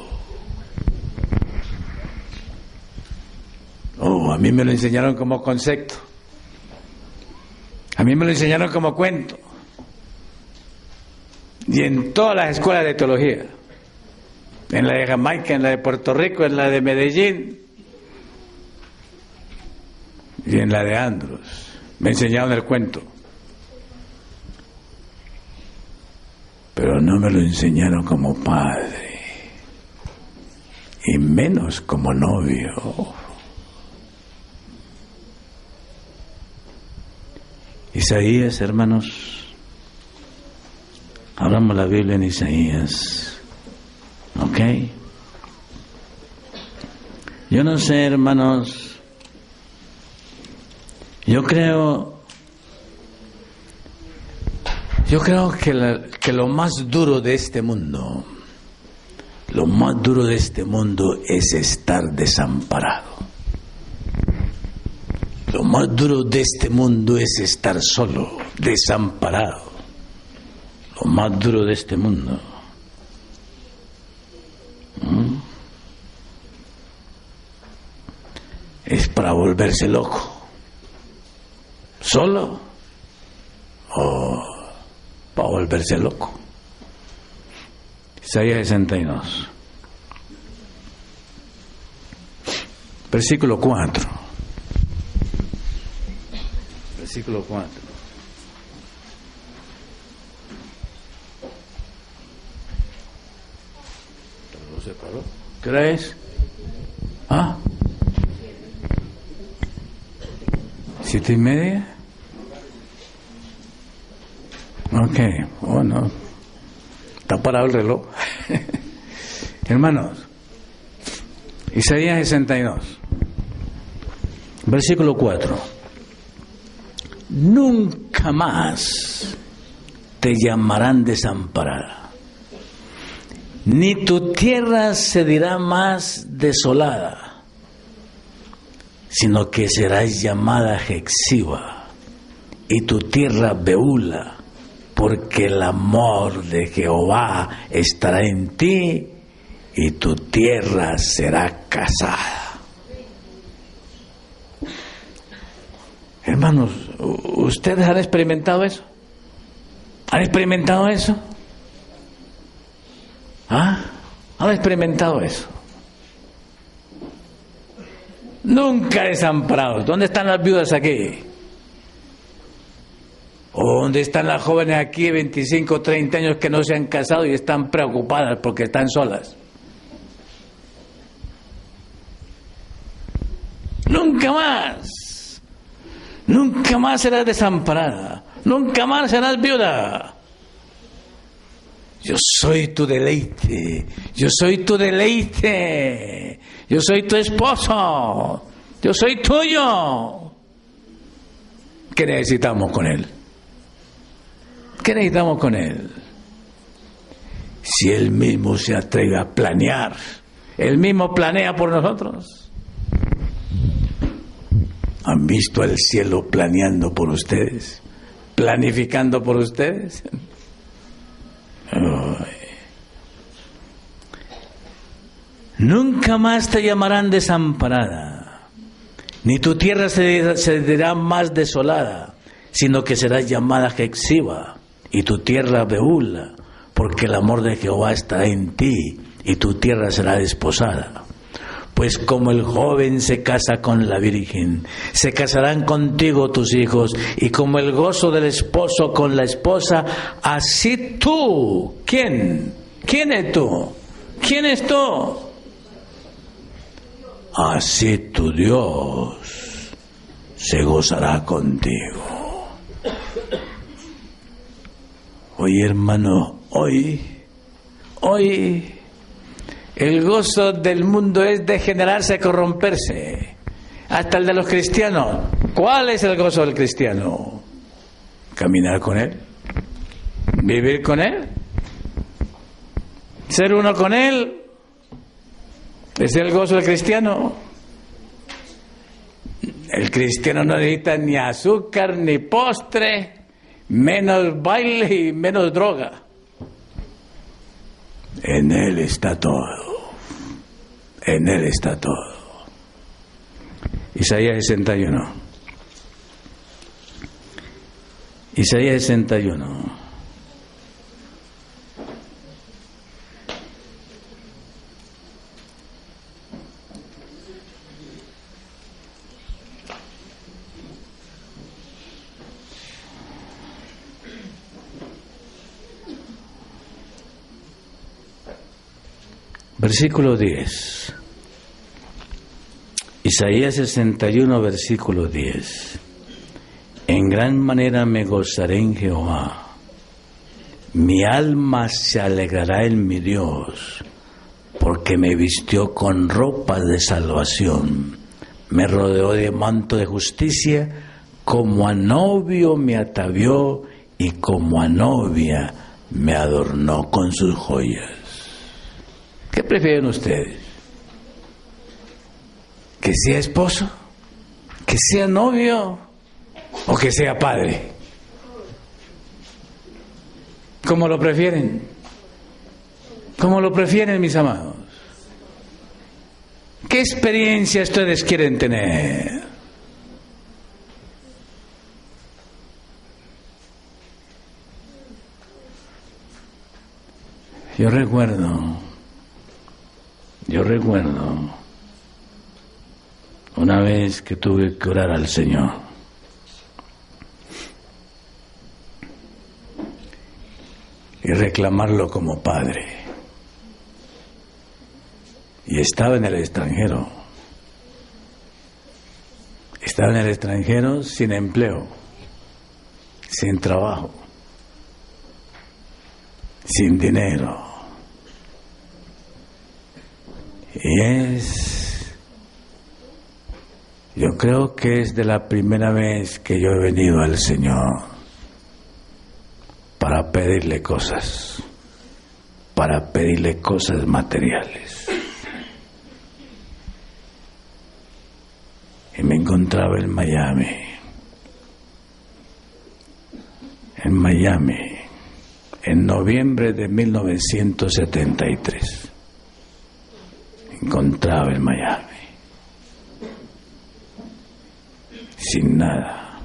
[SPEAKER 1] Oh, a mí me lo enseñaron como concepto. A mí me lo enseñaron como cuento. Y en todas las escuelas de teología. En la de Jamaica, en la de Puerto Rico, en la de Medellín y en la de Andros. Me enseñaron el cuento. Pero no me lo enseñaron como padre, y menos como novio. Isaías, hermanos. Abramos la Biblia en Isaías. ¿Ok? Yo no sé, hermanos. Yo creo que lo más duro de este mundo, es estar desamparado. Lo más duro de este mundo es estar solo, desamparado. Lo más duro de este mundo. Es para volverse loco. ¿Solo? ¿O para volverse loco? Isaías 62. Versículo 4. Versículo 4. ¿Se paró? ¿Qué hora es? ¿Ah? 7:30. Ok, oh no, está parado el reloj. Hermanos, Isaías 62, versículo 4. Nunca más te llamarán desamparada, ni tu tierra se dirá más desolada, sino que serás llamada Jexiba, y tu tierra Beula, porque el amor de Jehová estará en ti, y tu tierra será casada. Hermanos, ¿ustedes han experimentado eso? ¿Han experimentado eso? ¿Ah? ¿Han experimentado eso? Nunca desamparados. ¿Dónde están las viudas aquí? ¿O dónde están las jóvenes aquí de 25, 30 años que no se han casado y están preocupadas porque están solas? Nunca más. Nunca más serás desamparada. Nunca más serás viuda. Yo soy tu deleite. Yo soy tu deleite. Yo soy tu esposo. Yo soy tuyo. ¿Qué necesitamos con él? ¿Qué necesitamos con él? Si él mismo se atreve a planear, él mismo planea por nosotros. ¿Han visto al cielo planeando por ustedes? ¿Planificando por ustedes? Nunca más te llamarán desamparada, ni tu tierra se dirá más desolada, sino que serás llamada Jexiba, y tu tierra Beula, porque el amor de Jehová estará en ti, y tu tierra será desposada. Pues como el joven se casa con la virgen, se casarán contigo tus hijos, y como el gozo del esposo con la esposa, así tú. ¿Quién? ¿Quién es tú? ¿Quién es tú? Así tu Dios se gozará contigo. Oye, hermano, hoy el gozo del mundo es degenerarse, corromperse. Hasta el de los cristianos. ¿Cuál es el gozo del cristiano? Caminar con él, vivir con él, ser uno con él. ¿Es el gozo del cristiano? El cristiano no necesita ni azúcar, ni postre, menos baile y menos droga. En él está todo. En él está todo. Isaías 61. Isaías 61. Versículo 10. Isaías 61, versículo 10. En gran manera me gozaré en Jehová. Mi alma se alegrará en mi Dios, porque me vistió con ropas de salvación, me rodeó de manto de justicia, como a novio me atavió y como a novia me adornó con sus joyas. ¿Qué prefieren ustedes? ¿Que sea esposo? ¿Que sea novio? ¿O que sea padre? ¿Cómo lo prefieren? ¿Cómo lo prefieren, mis amados? ¿Qué experiencia ustedes quieren tener? Yo recuerdo una vez que tuve que orar al Señor. Y reclamarlo como padre. Y estaba en el extranjero. Estaba en el extranjero sin empleo, sin trabajo, sin dinero. Y yo creo que es de la primera vez que yo he venido al Señor para pedirle cosas materiales. Y me encontraba en Miami, en noviembre de 1973. Me encontraba en Miami, sin nada,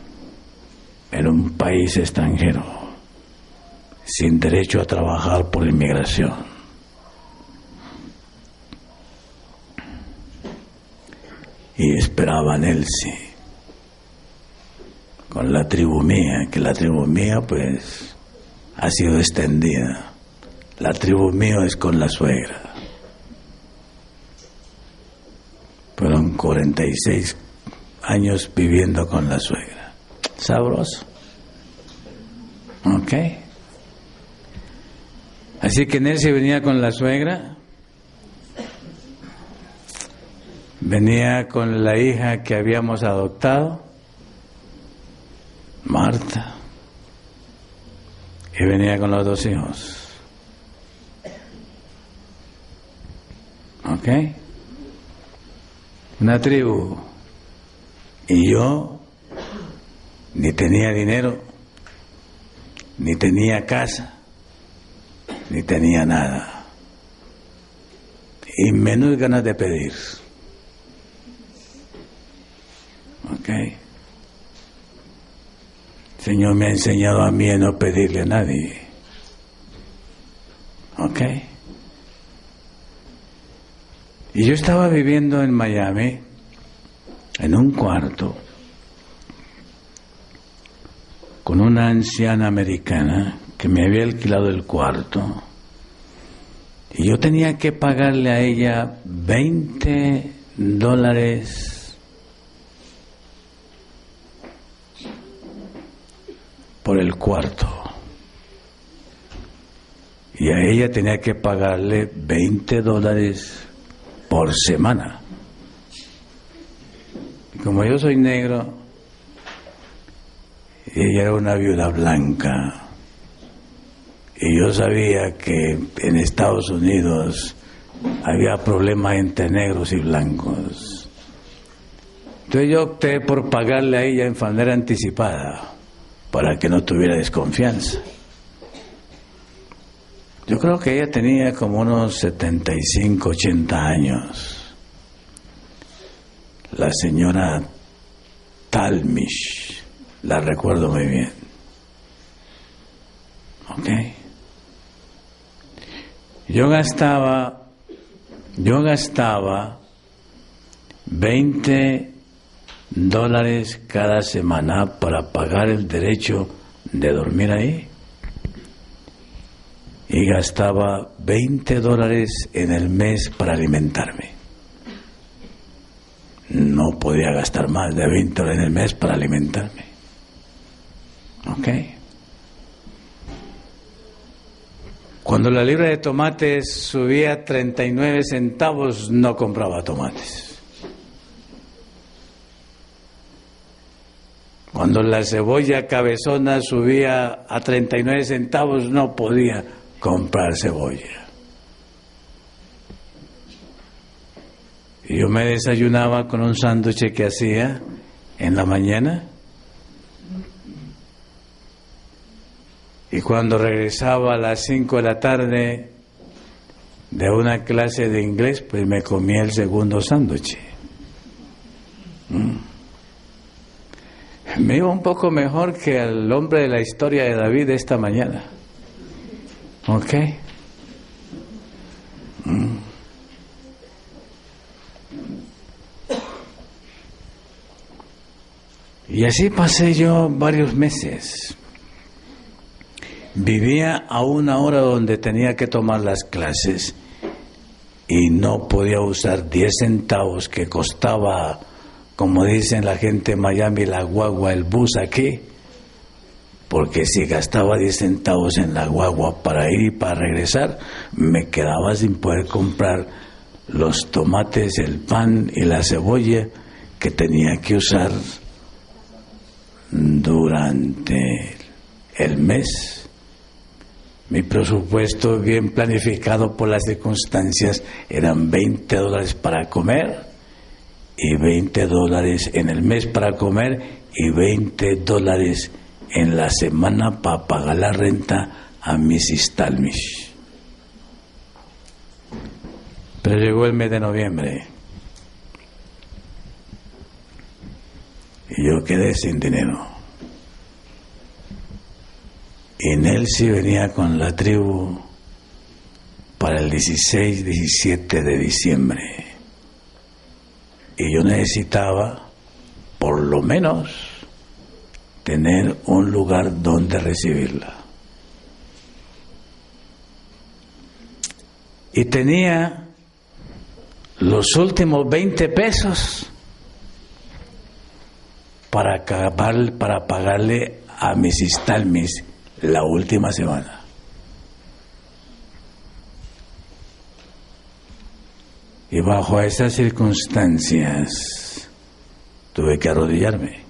[SPEAKER 1] en un país extranjero, sin derecho a trabajar por inmigración. Y esperaba a Nelsie con la tribu mía, que la tribu mía pues ha sido extendida. La tribu mía es con la suegra. Fueron 46 años viviendo con la suegra. Sabroso. ¿Ok? Así que Nelsie venía con la suegra, venía con la hija que habíamos adoptado, Marta, y venía con los 2 hijos. ¿Ok? Una tribu. Y yo ni tenía dinero, ni tenía casa, ni tenía nada, y menos ganas de pedir. ¿Ok? El Señor me ha enseñado a mí a no pedirle a nadie. ¿Ok? Y yo estaba viviendo en Miami, en un cuarto, con una anciana americana que me había alquilado el cuarto, y yo tenía que pagarle a ella $20 por el cuarto, y a ella tenía que pagarle $20 por semana. Y como yo soy negro, ella era una viuda blanca, y yo sabía que en Estados Unidos había problemas entre negros y blancos. Entonces yo opté por pagarle a ella en manera anticipada, para que no tuviera desconfianza. Yo creo que ella tenía como unos 75, 80 años. La señora Talmish, la recuerdo muy bien. ¿Ok? Yo gastaba $20 cada semana para pagar el derecho de dormir ahí, y gastaba $20 en el mes para alimentarme. No podía gastar más de $20 en el mes para alimentarme. ¿Ok? Cuando la libra de tomates subía a 39 centavos, no compraba tomates. Cuando la cebolla cabezona subía a 39 centavos, no podía comprar cebolla. Y yo me desayunaba con un sándwich que hacía en la mañana. Y cuando regresaba a las 5 de la tarde de una clase de inglés, pues me comía el segundo sándwich. Me iba un poco mejor que al hombre de la historia de David de esta mañana. ¿Ok? Y así pasé yo varios meses. Vivía a una hora donde tenía que tomar las clases y no podía usar 10 centavos que costaba, como dicen la gente en Miami, la guagua, el bus aquí, porque si gastaba 10 centavos en la guagua para ir y para regresar, me quedaba sin poder comprar los tomates, el pan y la cebolla que tenía que usar durante el mes. Mi presupuesto, bien planificado por las circunstancias, eran $20 para comer y $20 en el mes para comer y $20 en la semana para pagar la renta a Mrs. Talmish. Pero llegó el mes de noviembre y yo quedé sin dinero. Y Nelsie venía con la tribu para el 16-17 de diciembre. Y yo necesitaba, por lo menos, tener un lugar donde recibirla. Y tenía los últimos 20 pesos para pagarle a Mrs. Talmis la última semana. Y bajo esas circunstancias tuve que arrodillarme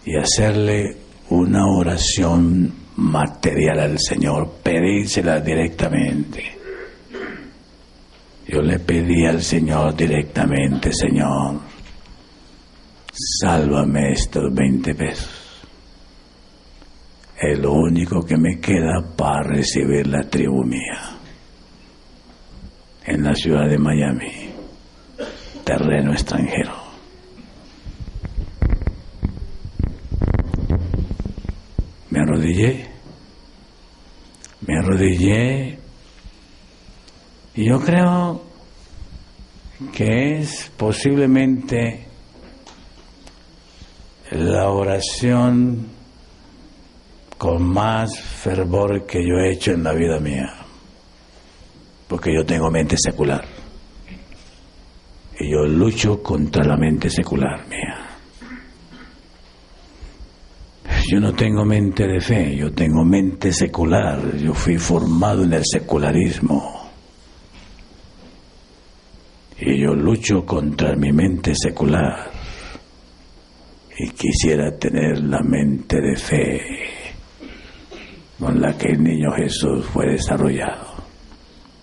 [SPEAKER 1] y hacerle una oración material al Señor, pedírsela directamente. Yo le pedí al Señor directamente: Señor, sálvame estos 20 pesos. Es lo único que me queda para recibir la tribu mía en la ciudad de Miami, terreno extranjero. Me arrodillé y yo creo que es posiblemente la oración con más fervor que yo he hecho en la vida mía, porque yo tengo mente secular y yo lucho contra la mente secular mía. Yo no tengo mente de fe, yo tengo mente secular. Yo fui formado en el secularismo y yo lucho contra mi mente secular. Y quisiera tener la mente de fe con la que el niño Jesús fue desarrollado.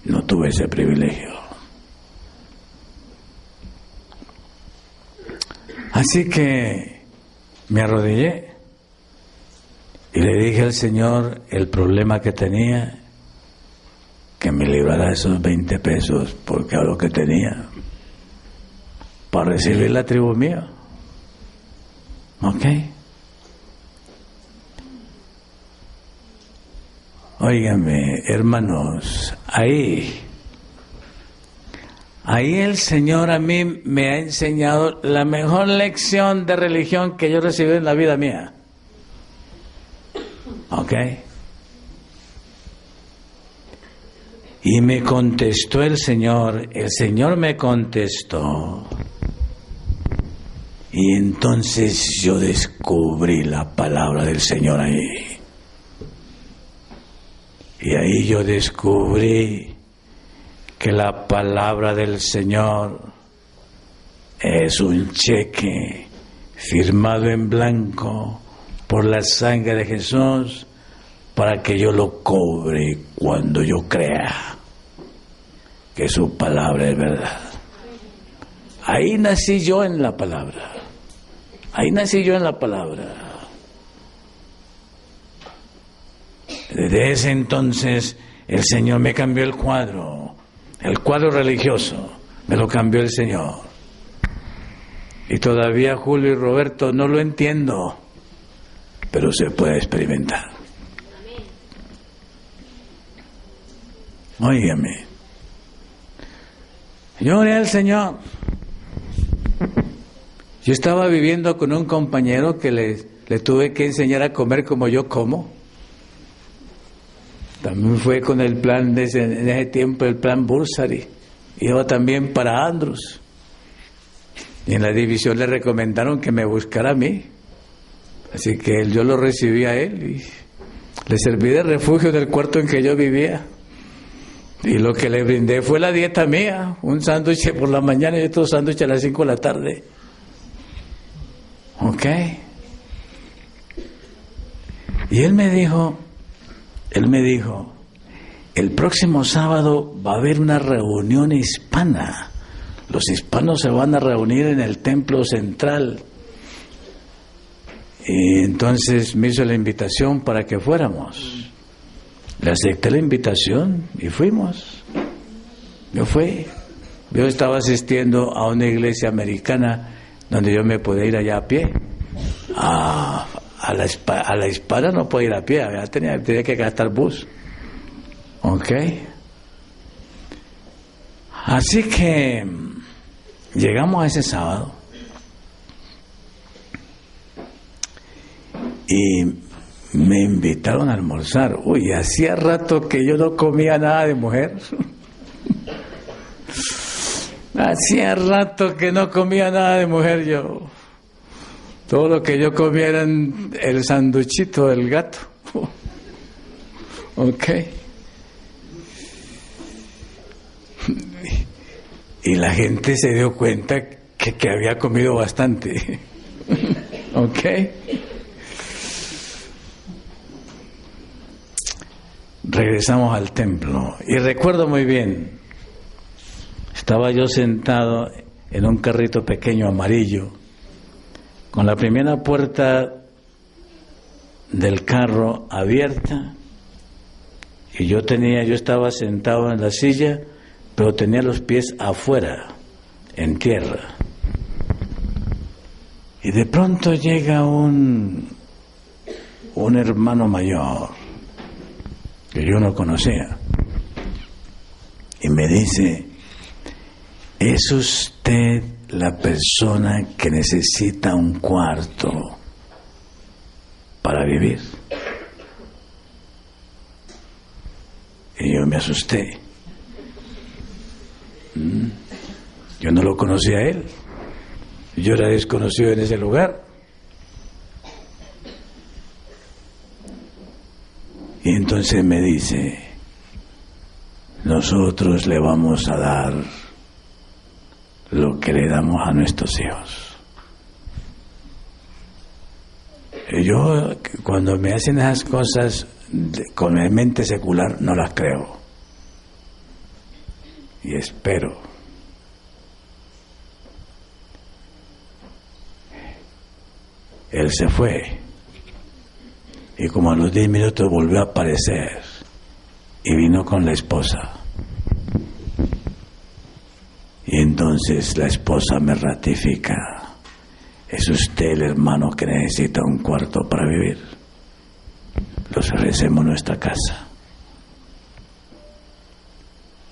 [SPEAKER 1] No tuve ese privilegio. Así que me arrodillé y le dije al Señor el problema que tenía, que me librara esos 20 pesos, porque era lo que tenía para recibir la tribu mía. ¿Ok? Óigame, hermanos, ahí el Señor a mí me ha enseñado la mejor lección de religión que yo recibí en la vida mía. ¿Ok? Y me contestó el Señor me contestó Y entonces yo descubrí la palabra del Señor ahí. Y ahí yo descubrí que la palabra del Señor es un cheque firmado en blanco por la sangre de Jesús para que yo lo cobre cuando yo crea que su palabra es verdad. Ahí nací yo en la palabra. Ahí nací yo en la palabra. Desde ese entonces el Señor me cambió el cuadro religioso, me lo cambió el Señor. Y todavía Julio y Roberto no lo entiendo, pero se puede experimentar. Óigame, yo oré al Señor. Yo estaba viviendo con un compañero que le tuve que enseñar a comer como yo como. También fue con el plan en ese tiempo, el plan Bursary. Iba también para Andrus. Y en la división le recomendaron que me buscara a mí. Así que yo lo recibí a él y le serví de refugio del cuarto en que yo vivía. Y lo que le brindé fue la dieta mía. Un sándwich por la mañana y otro sándwich a las 5 de la tarde. ¿Ok? Y él me dijo, el próximo sábado va a haber una reunión hispana. Los hispanos se van a reunir en el templo central. Y entonces me hizo la invitación para que fuéramos. Le acepté la invitación y fuimos. Yo fui. Yo estaba asistiendo a una iglesia americana donde yo me podía ir allá a pie. A la hispana no podía ir a pie, tenía que gastar bus. ¿Ok? Así que llegamos a ese sábado y me invitaron a almorzar. Uy, hacía rato que yo no comía nada de mujer. Hacía rato que no comía nada de mujer yo. Todo lo que yo comía era el sanduchito del gato. ¿Ok? Y la gente se dio cuenta que había comido bastante. ¿Ok? Regresamos al templo. Y recuerdo muy bien, estaba yo sentado en un carrito pequeño amarillo, con la primera puerta del carro abierta, y yo estaba sentado en la silla, pero tenía los pies afuera, en tierra. Y de pronto llega un hermano mayor, que yo no conocía, y me dice, ¿es usted la persona que necesita un cuarto para vivir? Y yo me asusté. Yo no lo conocía a él. Yo era desconocido en ese lugar. Y entonces me dice, nosotros le vamos a dar lo que le damos a nuestros hijos. Y yo, cuando me hacen esas cosas con mi mente secular, no las creo. Y espero. Él se fue. Y como a los 10 minutos volvió a aparecer. Y vino con la esposa. Y entonces la esposa me ratifica. ¿Es usted el hermano que necesita un cuarto para vivir? Los ofrecemos nuestra casa.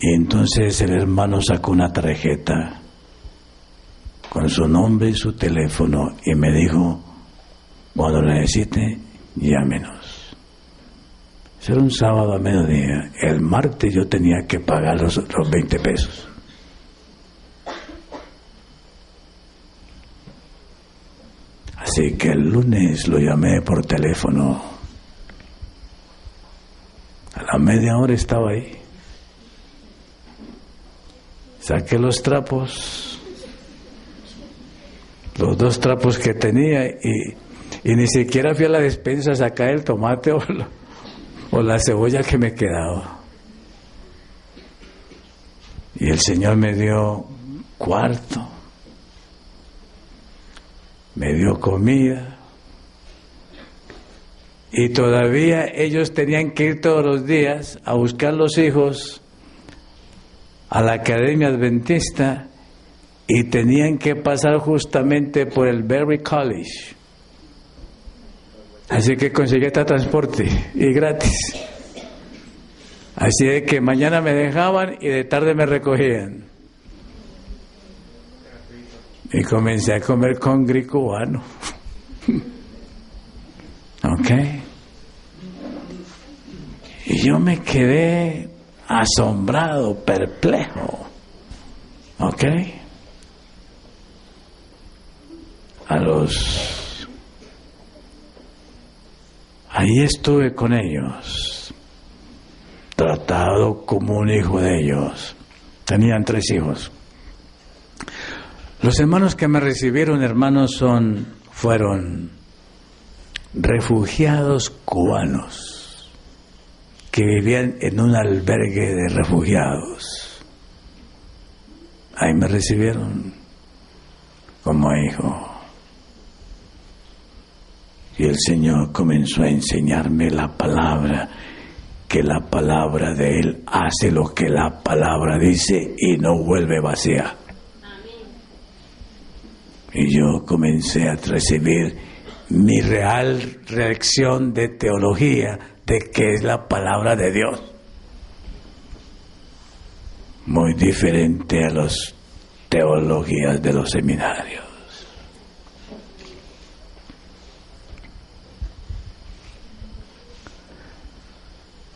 [SPEAKER 1] Y entonces el hermano sacó una tarjeta con su nombre y su teléfono y me dijo, cuando lo necesite, llámenos. Eso era un sábado a mediodía. El martes yo tenía que pagar los 20 pesos. Así que el lunes lo llamé por teléfono. A la media hora estaba ahí. Saqué los trapos, los 2 trapos que tenía, y ni siquiera fui a la despensa a sacar el tomate o la cebolla que me quedaba. Y el Señor me dio cuarto, me dio comida, y todavía ellos tenían que ir todos los días a buscar los hijos a la Academia Adventista, y tenían que pasar justamente por el Berry College. Así que conseguí este transporte, y gratis. Así de que mañana me dejaban y de tarde me recogían. Y comencé a comer congri cubano. ¿Ok? Y yo me quedé asombrado, perplejo. ¿Ok? Ahí estuve con ellos, tratado como un hijo de ellos. Tenían 3 hijos. Los hermanos que me recibieron, hermanos, fueron refugiados cubanos que vivían en un albergue de refugiados. Ahí me recibieron como hijo. Y el Señor comenzó a enseñarme la palabra, que la palabra de Él hace lo que la palabra dice y no vuelve vacía. Y yo comencé a recibir mi real reacción de teología de que es la palabra de Dios. Muy diferente a las teologías de los seminarios.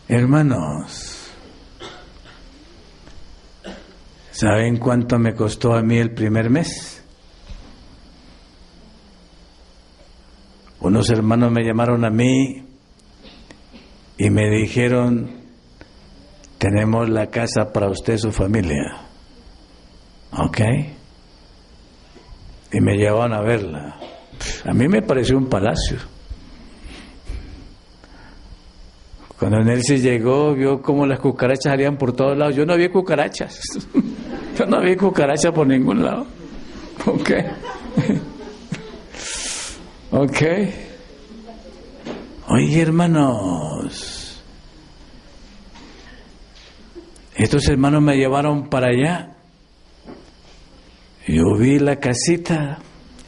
[SPEAKER 1] Hermanos, ¿saben cuánto me costó a mí el primer mes? Unos hermanos me llamaron a mí y me dijeron: tenemos la casa para usted y su familia. ¿Ok? Y me llevaban a verla. A mí me pareció un palacio. Cuando Nelson llegó, vio cómo las cucarachas salían por todos lados. Yo no vi cucarachas. Yo no vi cucarachas por ningún lado. ¿Ok? ¿Ok? Oye, hermanos, estos hermanos me llevaron para allá. Yo vi la casita,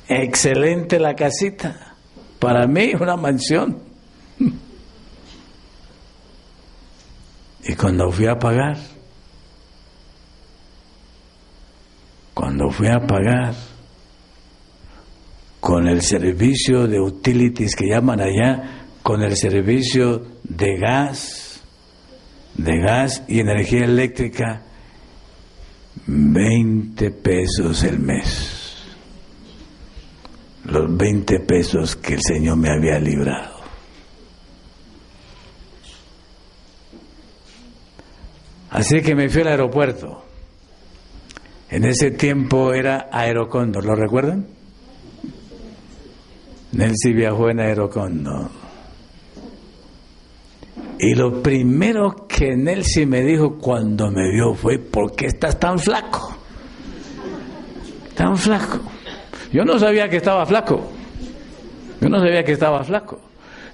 [SPEAKER 1] excelente la casita. Para mí, una mansión. Y cuando fui a pagar, con el servicio de utilities que llaman allá, con el servicio de gas y energía eléctrica, 20 pesos el mes. Los 20 pesos que el Señor me había librado. Así que me fui al aeropuerto. En ese tiempo era Aerocóndor, ¿lo recuerdan? Nelson viajó en Aerocóndor. Y lo primero que Nelson me dijo cuando me vio fue: ¿por qué estás tan flaco? Tan flaco. Yo no sabía que estaba flaco.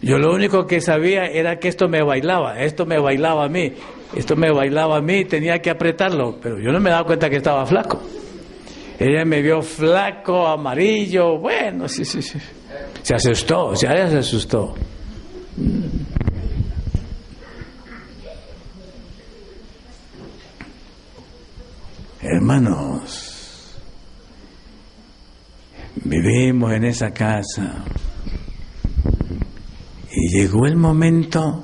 [SPEAKER 1] Yo lo único que sabía era que esto me bailaba a mí, tenía que apretarlo, pero yo no me daba cuenta que estaba flaco. Ella me vio flaco, amarillo, bueno, sí. Se asustó, ella se asustó. Hermanos, vivimos en esa casa. Y llegó el momento,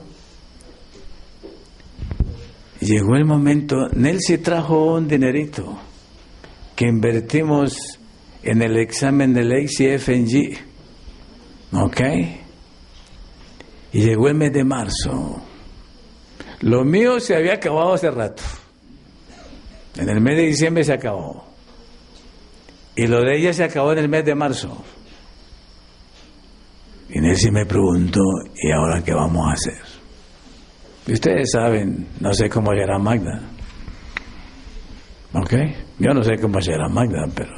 [SPEAKER 1] Nelson trajo un dinerito que invertimos en el examen del ACFNG, ¿Ok? Y llegó el mes de marzo. Lo mío se había acabado hace rato. En el mes de diciembre se acabó. Y lo de ella se acabó en el mes de marzo. Y Nelcy me preguntó, ¿y ahora qué vamos a hacer? Y ustedes saben, no sé cómo será Magda. ¿Ok? Yo no sé cómo será Magda, pero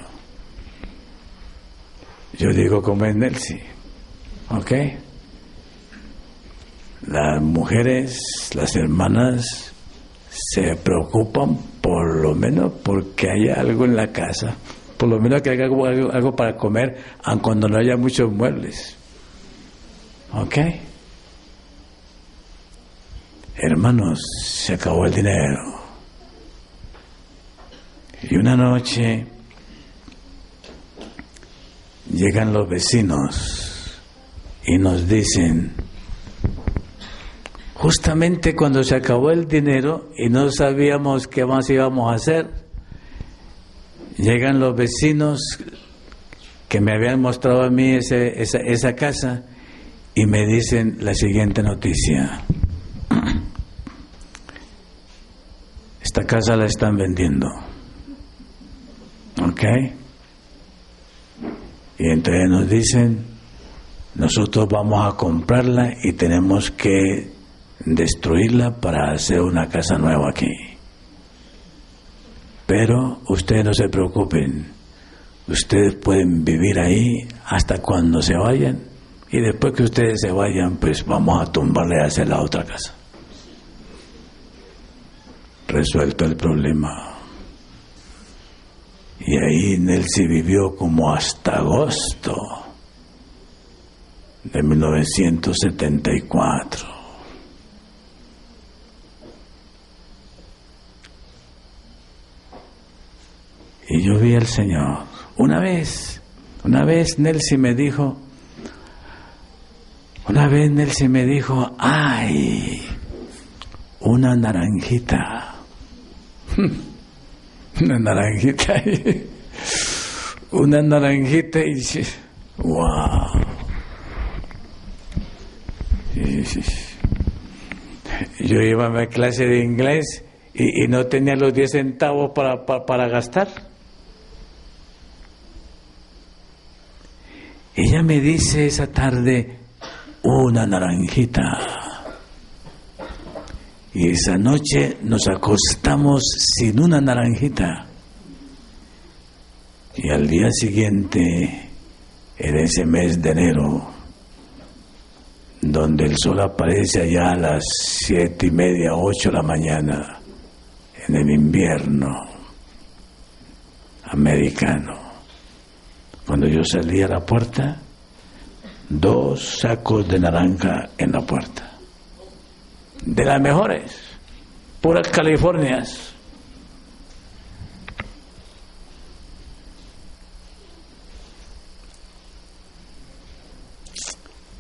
[SPEAKER 1] yo digo cómo es Nelcy. ¿Ok? Las mujeres, las hermanas, se preocupan por lo menos porque haya algo en la casa, por lo menos que haya algo para comer, aun cuando no haya muchos muebles. ¿Ok? Hermanos, se acabó el dinero. Y una noche llegan los vecinos y nos dicen, justamente cuando se acabó el dinero y no sabíamos qué más íbamos a hacer, llegan los vecinos que me habían mostrado a mí esa casa y me dicen la siguiente noticia: esta casa la están vendiendo. ¿Ok? Y entonces nos dicen, nosotros vamos a comprarla y tenemos que destruirla para hacer una casa nueva aquí. Pero ustedes no se preocupen, ustedes pueden vivir ahí hasta cuando se vayan, y después que ustedes se vayan, pues vamos a tumbarle a hacer la otra casa. Resuelto el problema. Y ahí Nelcy vivió como hasta agosto de 1974. Y yo vi al Señor. Una vez Nelcy me dijo, ¡ay! Una naranjita. Una naranjita y ¡wow! Yo iba a mi clase de inglés y no tenía los 10 centavos para gastar. Ella me dice esa tarde, una naranjita. Y esa noche nos acostamos sin una naranjita. Y al día siguiente, en ese mes de enero, donde el sol aparece allá a las 7:30, 8 de la mañana, en el invierno americano, cuando yo salí a la puerta, 2 sacos de naranja en la puerta. De las mejores, puras Californias.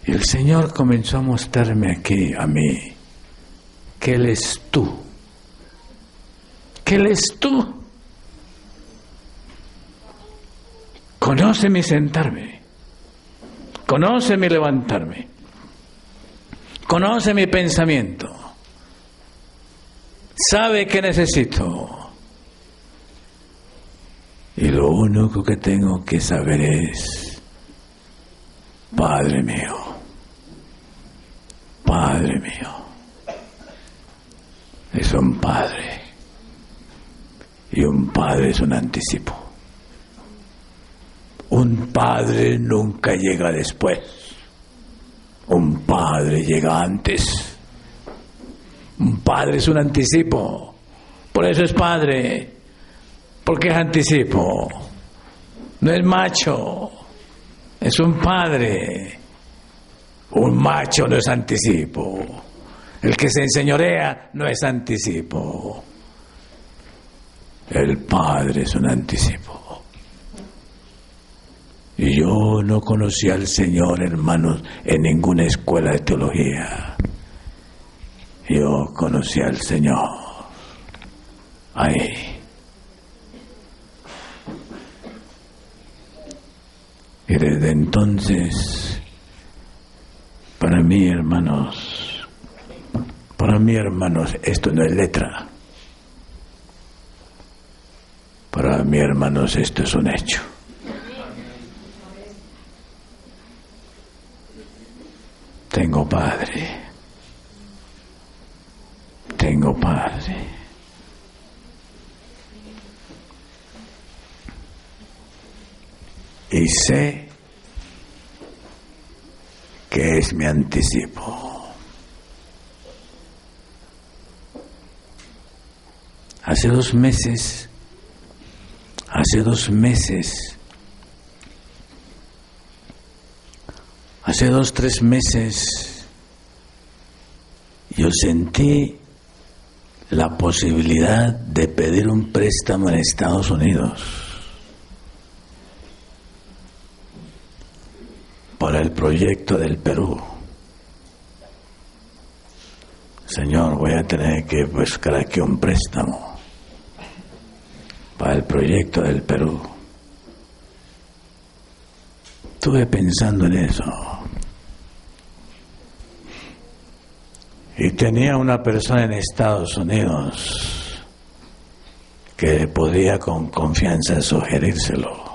[SPEAKER 1] Y el Señor comenzó a mostrarme aquí, a mí, que Él es tú. Que Él es tú. Conoce mi sentarme. Conoce mi levantarme. Conoce mi pensamiento. Sabe que necesito. Y lo único que tengo que saber es, Padre mío, Padre mío, es un Padre. Y un Padre es un anticipo. Un Padre nunca llega después. Un Padre llega antes. Un Padre es un anticipo. Por eso es Padre. Porque es anticipo. No es macho. Es un Padre. Un macho no es anticipo. El que se enseñorea no es anticipo. El Padre es un anticipo. Y yo no conocí al Señor, hermanos, en ninguna escuela de teología. Yo conocí al Señor ahí. Y desde entonces Para mí, hermanos, esto no es letra. Para mí, hermanos, esto es un hecho. Tengo Padre. Y sé que es mi anticipo. Hace 2 meses, 3 meses, yo sentí la posibilidad de pedir un préstamo en Estados Unidos para el proyecto del Perú. Señor, voy a tener que buscar aquí un préstamo para el proyecto del Perú. Estuve pensando en eso. Y tenía una persona en Estados Unidos que podía con confianza sugerírselo.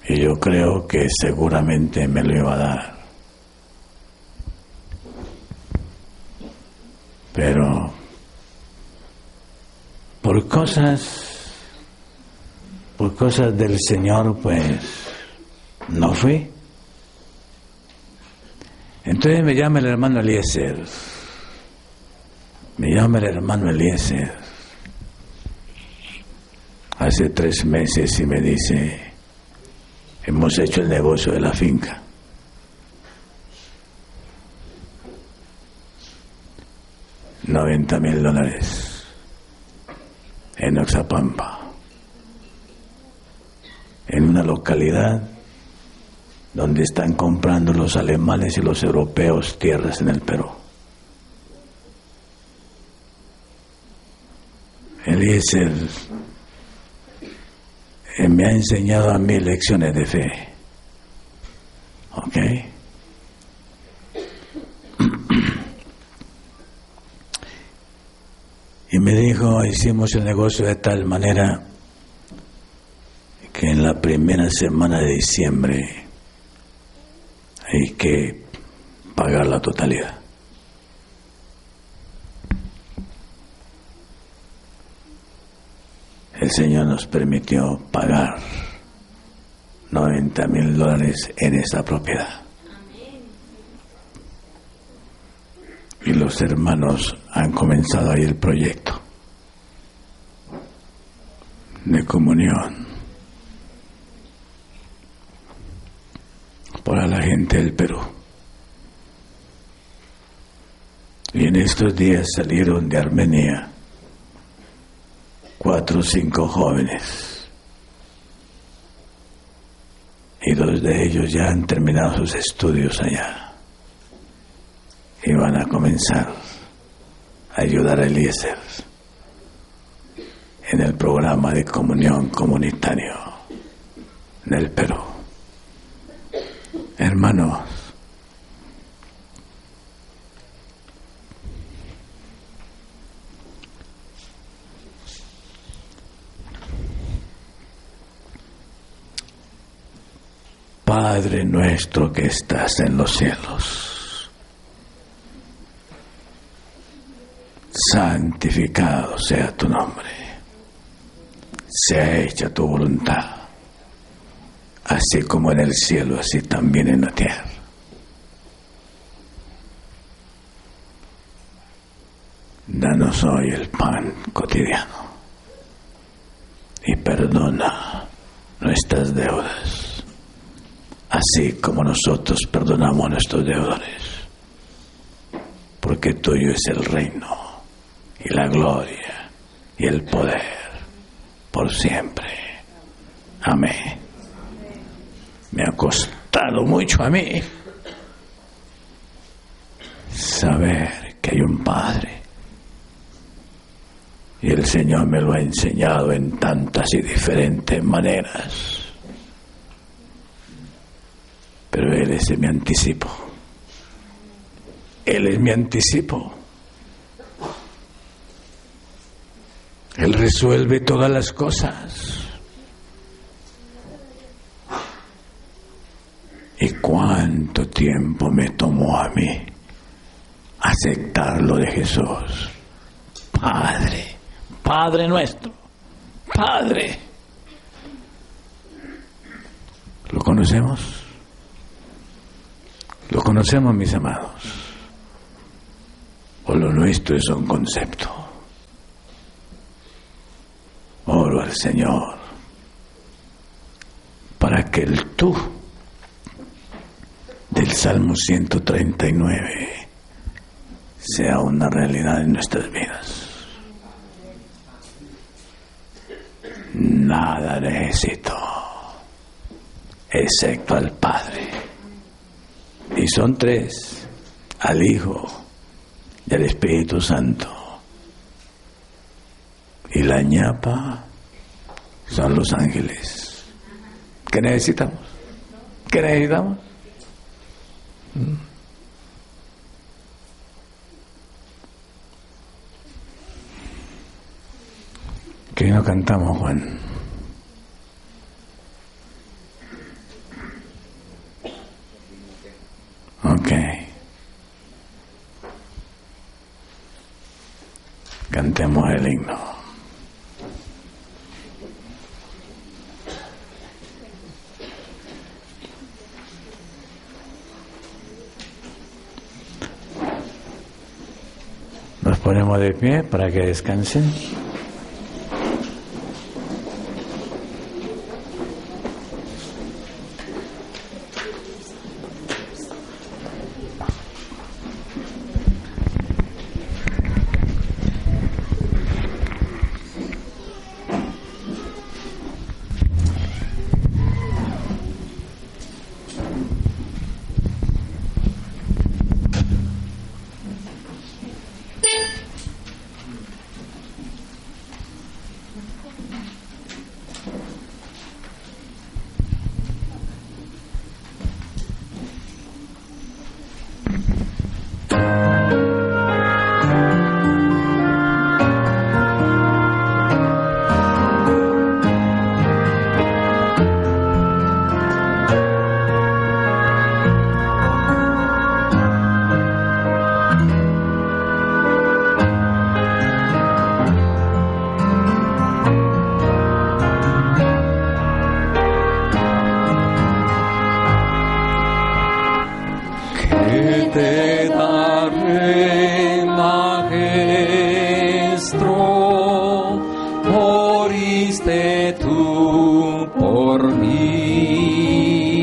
[SPEAKER 1] Y yo creo que seguramente me lo iba a dar. Pero por cosas del Señor, pues no fui. Entonces me llama el hermano Eliezer. Hace 3 meses y me dice: hemos hecho el negocio de la finca. $90,000 en Oxapampa, en una localidad donde están comprando los alemanes y los europeos tierras en el Perú. Eliezer me ha enseñado a mí lecciones de fe. ¿Ok? Y me dijo, hicimos el negocio de tal manera que en la primera semana de diciembre hay que pagar la totalidad. El Señor nos permitió pagar $90,000 en esa propiedad. Y los hermanos han comenzado ahí el proyecto de comunión para la gente del Perú. Y en estos días salieron de Armenia 4 o 5 jóvenes, y 2 de ellos ya han terminado sus estudios allá y van a comenzar a ayudar a Eliezer en el programa de comunión comunitario del Perú. Hermanos, Padre nuestro que estás en los cielos, santificado sea tu nombre, sea hecha tu voluntad, así como en el cielo, así también en la tierra. Danos hoy el pan cotidiano y perdona nuestras deudas, así como nosotros perdonamos a nuestros deudores, porque tuyo es el reino y la gloria y el poder por siempre. Amén. Me ha costado mucho a mí saber que hay un Padre, y el Señor me lo ha enseñado en tantas y diferentes maneras, pero Él es mi anticipo. Él es mi anticipo. Él resuelve todas las cosas. ¿Y cuánto tiempo me tomó a mí aceptar lo de Jesús? Padre, Padre nuestro, Padre. ¿Lo conocemos? ¿Lo conocemos, mis amados? ¿O lo nuestro es un concepto? Oro al Señor para que el tú del Salmo 139 sea una realidad en nuestras vidas. Nada necesito excepto al Padre. Y son tres: al Hijo y al Espíritu Santo. Y la ñapa son los ángeles. ¿Qué necesitamos? ¿Qué necesitamos? ¿Qué no cantamos, Juan? Ok. Cantemos el himno. Nos ponemos de pie para que descansen.
[SPEAKER 2] Te daré, Maestro, moriste tú por mí.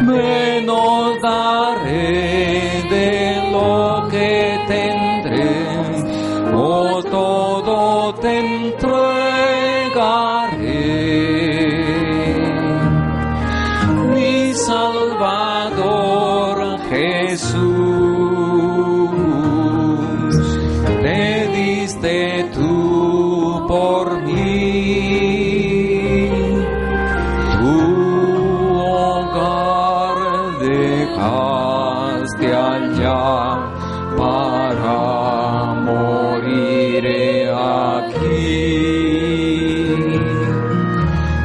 [SPEAKER 2] Menos daré de lo que tendré, o todo te entregaré. Mi Salvador Jesús, te diste tú por mí, tu hogar dejaste allá para morir aquí.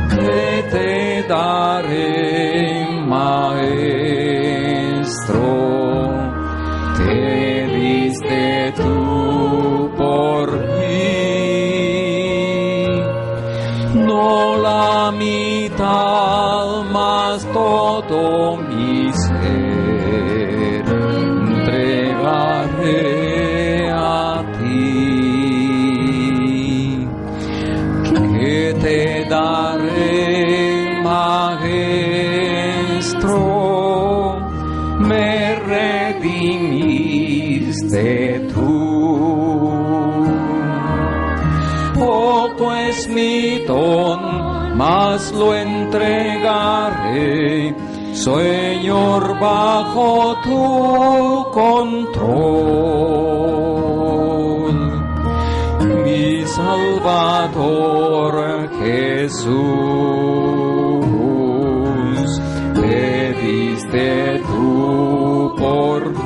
[SPEAKER 2] ¿Qué te daré, Maestro? Te diste tú por mí, no la mitad, mas todo mi ser entregaré a ti. ¿Qué te daré, Maestro? Me redimiste tú. Poco es mi don, mas lo entregaré, Señor, bajo tu control. Mi Salvador Jesús, te diste tú por mí.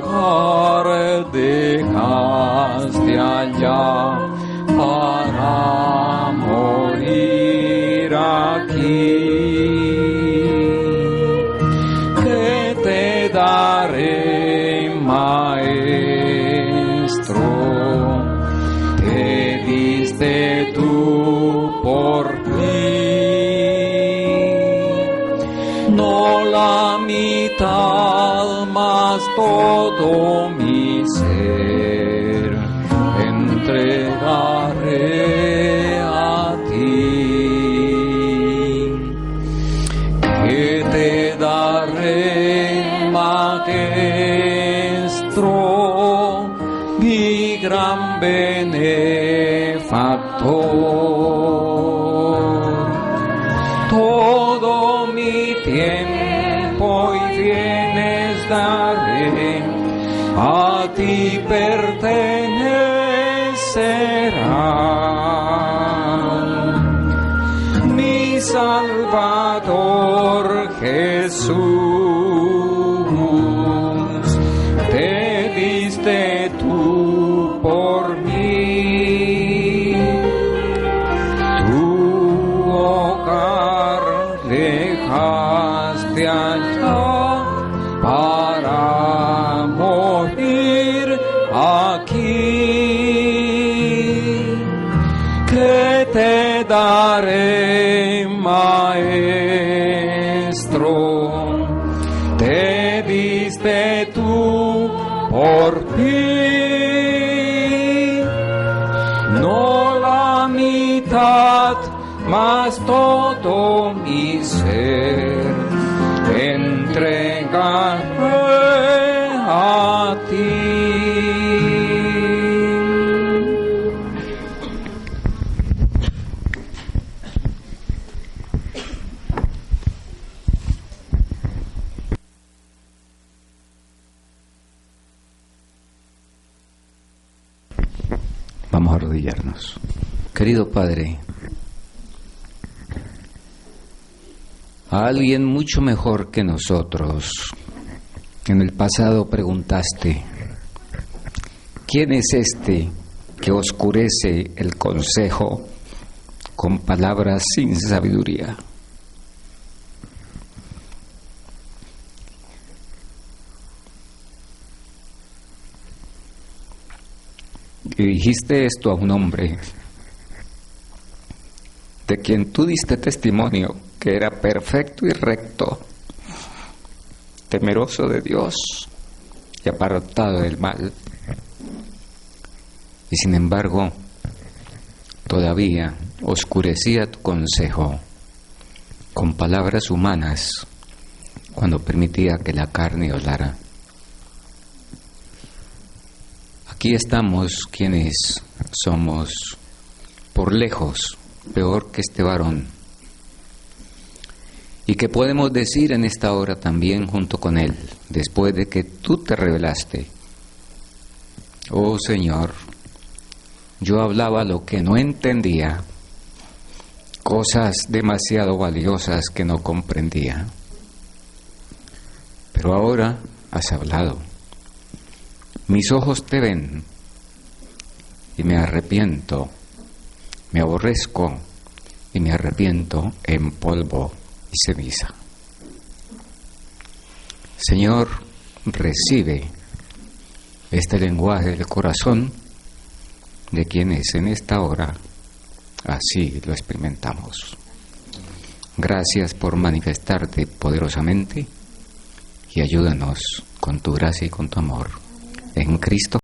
[SPEAKER 2] hogar dejaste allá para morir aquí. ¿Qué te daré, maestro? Te diste tú por mí. No la mitad, más todo mi ser entregaré a ti. ¿Qué te daré, maestro, mi gran benefactor? Todo mi tiempo y bienes daré, a ti pertenecerán. Mi Salvador Jesús, te diste tú por mí. Tu hogar dejaste allá para morir aquí. ¿Qué te daré, maestro? Te diste tú por mí. No la mitad, mas todo mi ser entregaré a ti.
[SPEAKER 3] Vamos a arrodillarnos. Querido Padre, a alguien mucho mejor que nosotros, en el pasado preguntaste, ¿quién es este que oscurece el consejo con palabras sin sabiduría? Y dijiste esto a un hombre de quien tú diste testimonio que era perfecto y recto, temeroso de Dios y apartado del mal. Y sin embargo, todavía oscurecía tu consejo con palabras humanas cuando permitía que la carne hablara. Aquí estamos quienes somos por lejos peor que este varón, y que podemos decir en esta hora también junto con él, después de que tú te revelaste: oh Señor, yo hablaba lo que no entendía, cosas demasiado valiosas que no comprendía, pero ahora has hablado, mis ojos te ven y me arrepiento, me aborrezco y me arrepiento en polvo y ceniza. Señor, recibe este lenguaje del corazón de quienes en esta hora así lo experimentamos. Gracias por manifestarte poderosamente y ayúdanos con tu gracia y con tu amor. En Cristo